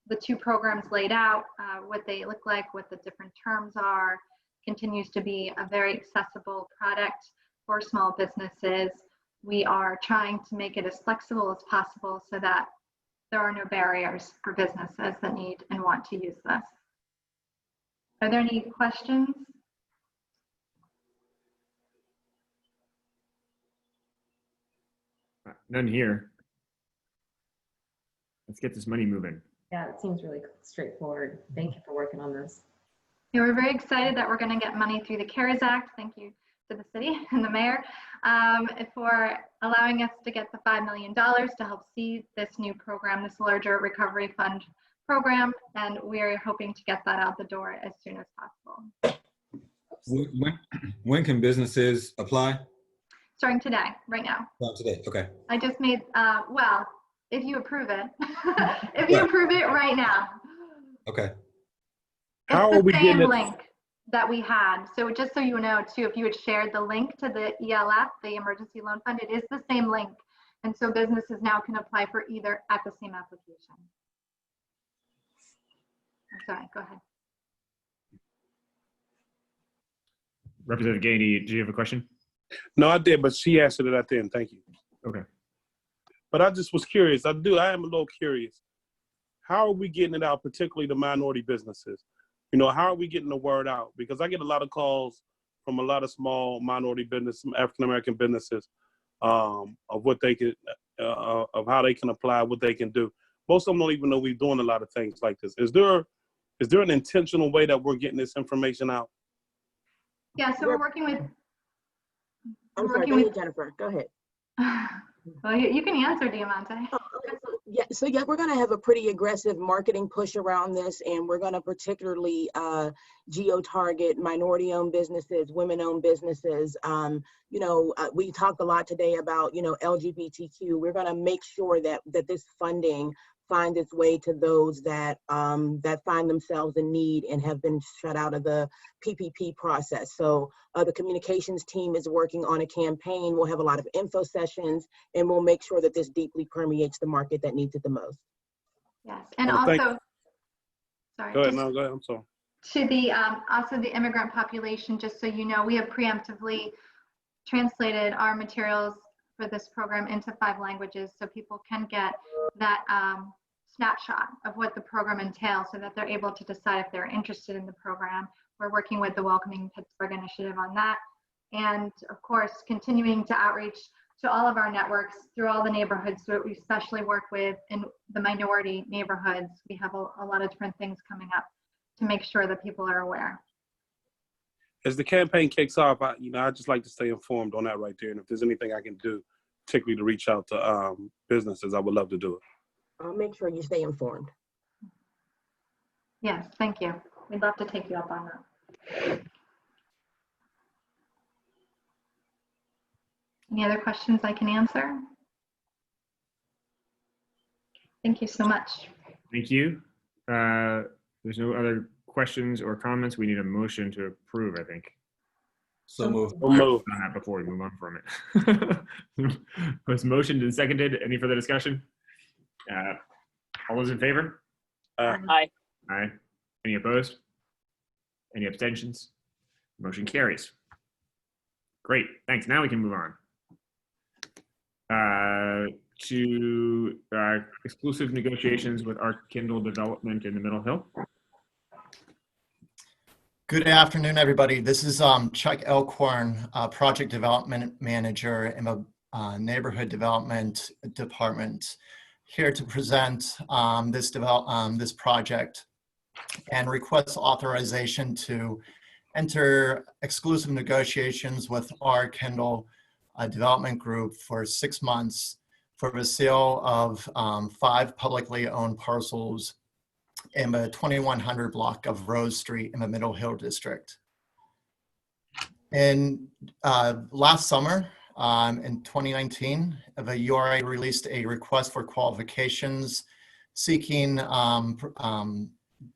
the two programs laid out, what they look like, what the different terms are. Continues to be a very accessible product for small businesses. We are trying to make it as flexible as possible so that there are no barriers for businesses that need and want to use this. Are there any questions? None here. Let's get this money moving. Yeah, it seems really straightforward. Thank you for working on this. Yeah, we're very excited that we're going to get money through the CARES Act. Thank you, to the city and the mayor for allowing us to get the $5 million to help seed this new program, this larger recovery fund program, and we are hoping to get that out the door as soon as possible. When can businesses apply? Starting today, right now. Not today. Okay. I just made, well, if you approve it, if you approve it right now. Okay. How are It's we the getting same it? link that we had. So just so you know too, if you had shared the link to the ELF, the Emergency Loan Fund, it is the same link. And so businesses now can apply for either at the same application. I'm sorry, go ahead. Representative Gainey, do you have a question? No, I did, but she answered it at the end. Thank you. Okay. But I just was curious. I am a little curious. How are we getting it out, particularly the minority businesses? You know, how are we getting the word out? Because I get a lot of calls from a lot of small minority business, some African-American businesses, of what they could, of how they can apply, what they can do. Most of them don't even know we're doing a lot of things like this. Is there an intentional way that we're getting this information out? Yeah, so we're working with. I'm sorry, go ahead, Jennifer, go ahead. Well, you can answer, Diamante. Oh, okay. So we're going to have a pretty aggressive marketing push around this, and we're going to particularly geo-target minority-owned businesses, women-owned businesses. We talked a lot today about, LGBTQ. We're going to make sure that this funding finds its way to those that find themselves in need and have been shut out of the PPP process. So the communications team is working on a campaign. We'll have a lot of info sessions, and we'll make sure that this deeply permeates the market that needs it the most. Yes, and Oh, also, sorry. Go ahead, no, go ahead, I'm sorry. To the also the immigrant population, just so you know, we have preemptively translated our materials for this program into 5 languages so people can get that snapshot of what the program entails so that they're able to decide if they're interested in the program. We're working with the Welcoming Pittsburgh initiative on that. And of course, continuing to outreach to all of our networks through all the neighborhoods that we especially work with in the minority neighborhoods. We have a lot of different things coming up to make sure that people are aware. As the campaign kicks off, I'd just like to stay informed on that right there. And if there's anything I can do, particularly to reach out to businesses, I would love to do it. I'll make sure you stay informed. Yes, thank you. We'd love to take you up on that. Any other questions I can answer? Thank you so much. Thank you. There's no other questions or comments. We need a motion to approve, I think. So moved. On that before we move on from it. Was motioned and seconded. Any further discussion? All those in favor? Aye. Aye. Any opposed? Any abstentions? Motion carries. Great. Thanks. Now we can move on to exclusive negotiations with Art Kindle Development in the Middle Hill. Good afternoon, everybody. This is Chuck Elkhorn, Project Development Manager in the Neighborhood Development Department, here to present this project and request authorization to enter exclusive negotiations with our Kindle Development Group for 6 months for the sale of 5 publicly owned parcels in the 2100 block of Rose Street in the Middle Hill District. In last summer, in 2019, the URA released a request for qualifications seeking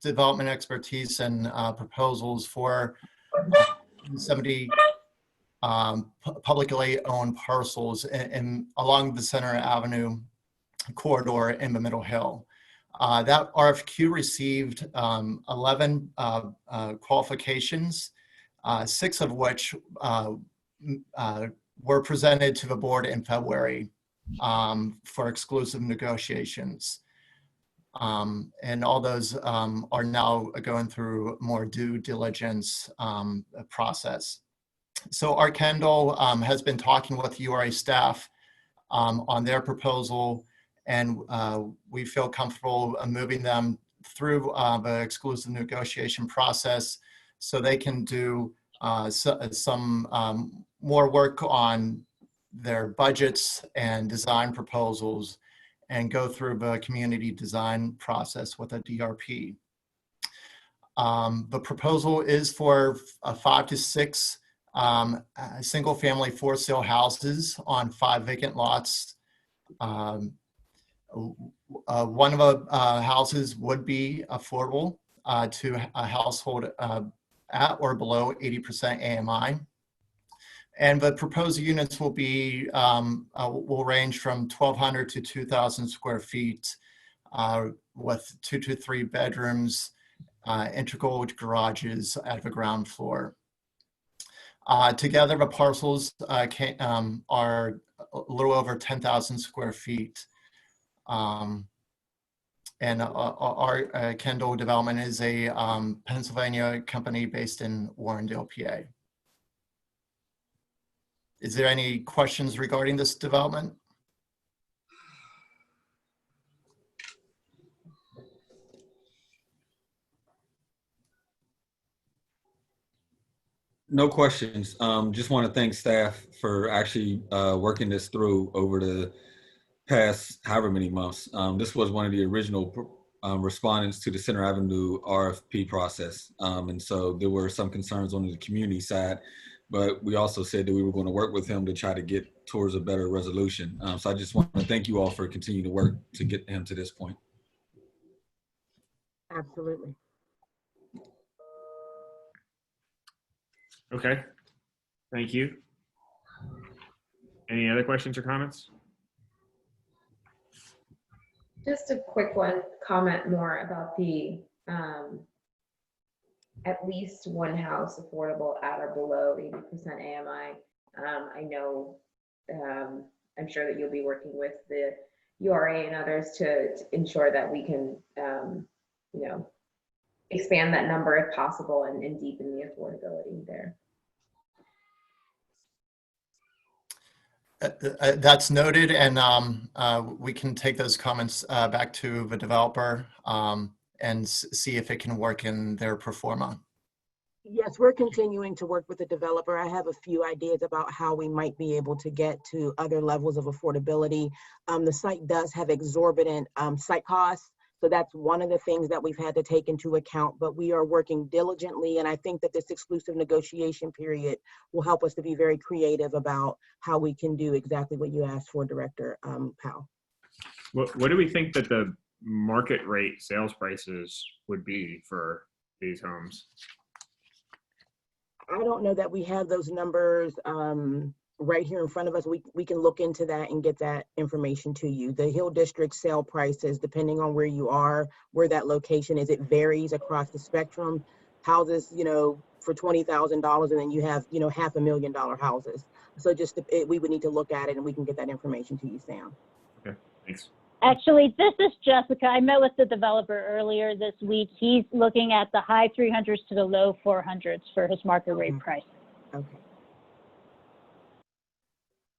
development expertise and proposals for 70 publicly owned parcels along the Center Avenue corridor in the Middle Hill. That RFQ received 11 qualifications, 6 of which were presented to the board in February for exclusive negotiations. And all those are now going through more due diligence process. So Art Kendall has been talking with URA staff on their proposal, and we feel comfortable moving them through the exclusive negotiation process so they can do some more work on their budgets and design proposals and go through the community design process with a DRP. The proposal is for 5 to 6 single-family for-sale houses on 5 vacant lots. One of the houses would be affordable to a household at or below 80% AMI. And the proposed units will be will range from 1,200 to 2,000 square feet with 2 to 3 bedrooms, integral garages at the ground floor. Together, the parcels are a little over 10,000 square feet. And our Kendall development is a Pennsylvania company based in Warrendale, PA. Is there any questions regarding this development? No questions. Just want to thank staff for actually working this through over the past however many months. This was one of the original respondents to the Center Avenue RFP process. And so there were some concerns on the community side, but we also said that we were going to work with him to try to get towards a better resolution. So I just want to thank you all for continuing to work to get him to this point. Absolutely. Okay, thank you. Any other questions or comments? Just a quick one, comment more about the at least one house affordable at or below 80% AMI. I know, I'm sure that you'll be working with the URA and others to ensure that we can, you know, expand that number if possible and deepen the affordability there. That's noted, and we can take those comments back to the developer and see if it can work in their pro forma. Yes, we're continuing to work with the developer. I have a few ideas about how we might be able to get to other levels of affordability. The site does have exorbitant site costs. So that's one of the things that we've had to take into account, but we are working diligently. And I think that this exclusive negotiation period will help us to be very creative about how we can do exactly what you asked for, Director Powell. What do we think that the market rate sales prices would be for these homes? I don't know that we have those numbers right here in front of us. We can look into that and get that information to you. The Hill District sale prices, depending on where you are, where that location is, it varies across the spectrum. Houses, you know, for $20,000, and then you have, you know, $500,000 houses. So just we would need to look at it, and we can get that information to you, Sam. Okay, thanks. Actually, this is Jessica. I met with the developer earlier this week. He's looking at the high 300s to the low 400s for his market rate price. Okay.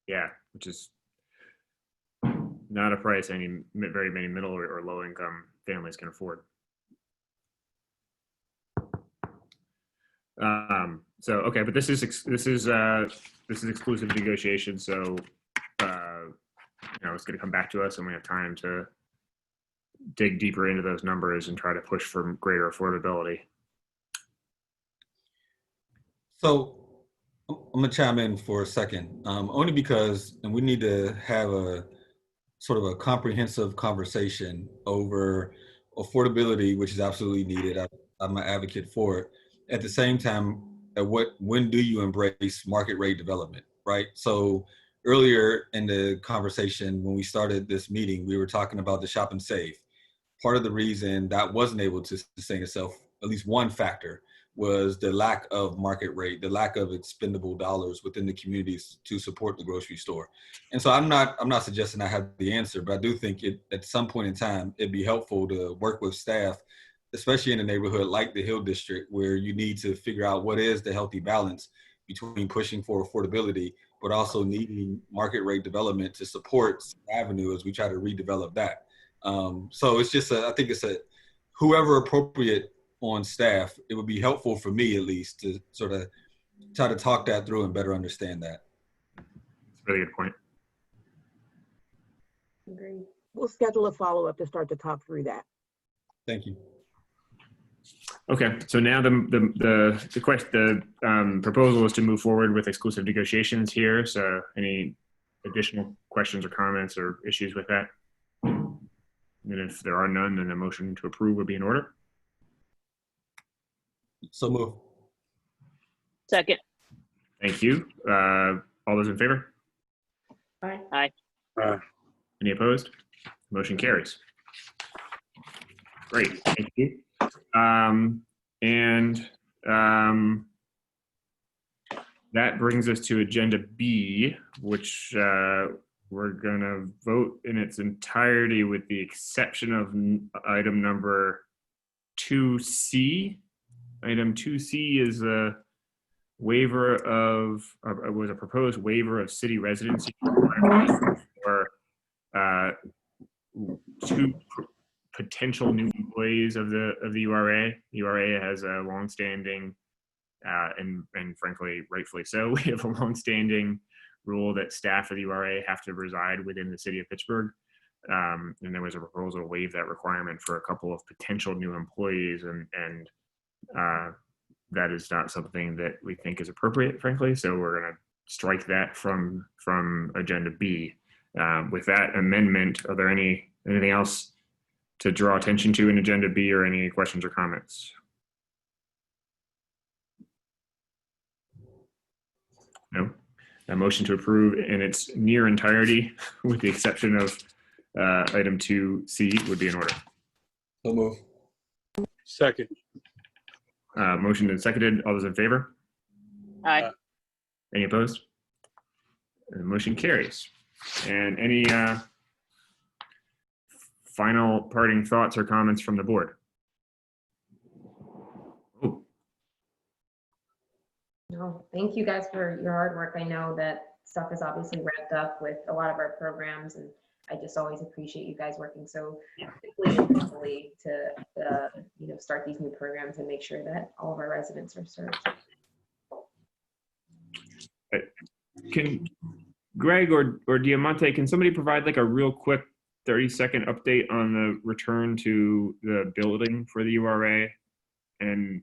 Yeah, which is not a price any very many middle or low income families can afford. So okay, but this is exclusive negotiation. So you know, it's going to come back to us, and we have time to dig deeper into those numbers and try to push for greater affordability. So I'm gonna chime in for a second, only because, and we need to have a sort of a comprehensive conversation over affordability, which is absolutely needed. I'm an advocate for it. At the same time, when do you embrace market rate development, right? So earlier in the conversation, when we started this meeting, we were talking about the shop and save. Part of the reason that wasn't able to sustain itself, at least one factor, was the lack of market rate, the lack of expendable dollars within the communities to support the grocery store. And so I'm not suggesting I have the answer, but I do think at some point in time, it'd be helpful to work with staff, especially in a neighborhood like the Hill District, where you need to figure out what is the healthy balance between pushing for affordability, but also needing market rate development to support Avenue as we try to redevelop that. So it's just, I think it's whoever appropriate on staff, it would be helpful for me at least to sort of try to talk that through and better understand that. That's a really good point. Agreed. We'll schedule a follow-up to start to talk through that. Thank you. Okay, so now the proposal is to move forward with exclusive negotiations here. So any additional questions or comments or issues with that? And if there are none, then a motion to approve would be in order. So move. Second. Thank you. All those in favor? Aye. Any opposed? Motion carries. Great, thank you. That brings us to agenda B, which we're gonna vote in its entirety with the exception of item number 2C. Item 2C is a waiver of, was a proposed waiver of city residency for two potential new employees of the URA. URA has a longstanding and frankly, rightfully so, we have a longstanding rule that staff of the URA have to reside within the city of Pittsburgh. And there was a proposal to waive that requirement for a couple of potential new employees, and that is not something that we think is appropriate, frankly. So we're going to strike that from agenda B. With that amendment, are there anything else to draw attention to in agenda B, or any questions or comments? No. A motion to approve in its near entirety, with the exception of item 2C, would be in order. So move. Second. Motion and seconded. All those in favor? Aye. Any opposed? The motion carries. And any final parting thoughts or comments from the board? Oh. No, thank you guys for your hard work. I know that stuff is obviously ramped up with a lot of our programs, and I just always appreciate you guys working so quickly and quickly to start these new programs and make sure that all of our residents are served. Can Greg or Diamante, can somebody provide like a real quick 30-second update on the return to the building for the URA and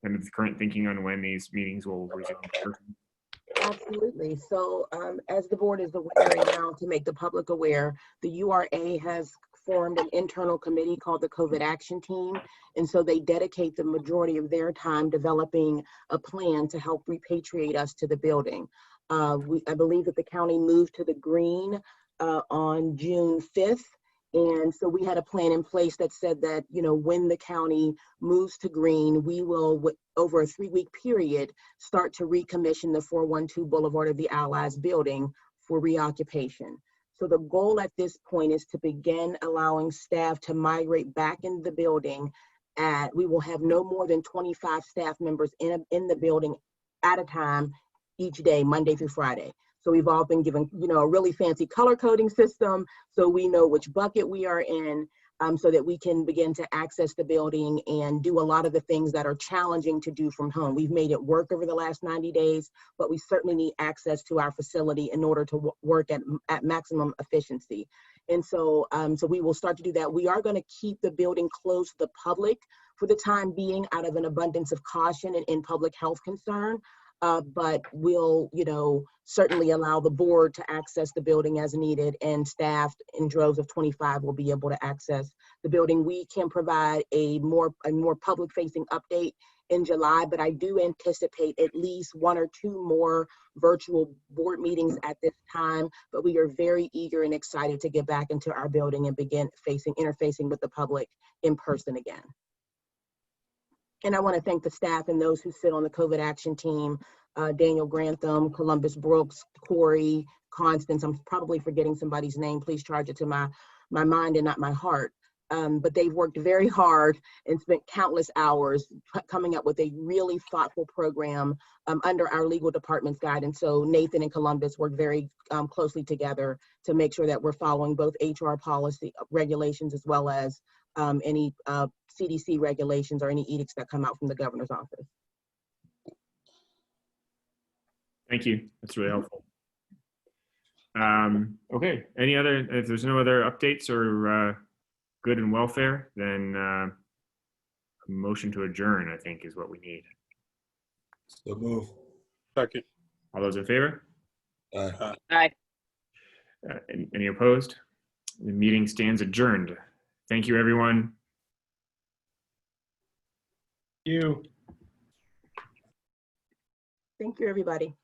the current thinking on when these meetings will resume? Absolutely. So as the board is aware right now, to make the public aware, the URA has formed an internal committee called the COVID Action Team. And so they dedicate the majority of their time developing a plan to help repatriate us to the building. I believe that the county moved to the green on June 5th. And so we had a plan in place that said that, when the county moves to green, we will, over a 3-week period, start to recommission the 412 Boulevard of the Allies building for reoccupation. So the goal at this point is to begin allowing staff to migrate back into the building. We will have no more than 25 staff members in the building at a time each day, Monday through Friday. So we've all been given, a really fancy color coding system, so we know which bucket we are in, so that we can begin to access the building and do a lot of the things that are challenging to do from home. We've made it work over the last 90 days, but we certainly need access to our facility in order to work at maximum efficiency. And so, so we will start to do that. We are going to keep the building closed to the public for the time being, out of an abundance of caution and in public health concern. But we'll, certainly allow the board to access the building as needed, and staff in droves of 25 will be able to access the building. We can provide a more public-facing update in July, but I do anticipate at least 1 or 2 more virtual board meetings at this time. But we are very eager and excited to get back into our building and begin interfacing with the public in person again. And I want to thank the staff and those who sit on the COVID Action Team, Daniel Grantham, Columbus Brooks, Corey, Constance. I'm probably forgetting somebody's name. Please charge it to my mind and not my heart. But they've worked very hard and spent countless hours coming up with a really thoughtful program under our legal department's guidance. So Nathan and Columbus work very closely together to make sure that we're following both HR policy regulations as well as any CDC regulations or any edicts that come out from the governor's office. Thank you. That's really helpful. Okay. If there's no other updates or good and welfare, then a motion to adjourn, I think, is what we need. So move. Second. All those in favor? Aye. Aye. Any opposed? The meeting stands adjourned. Thank you, everyone. You. Thank you, everybody.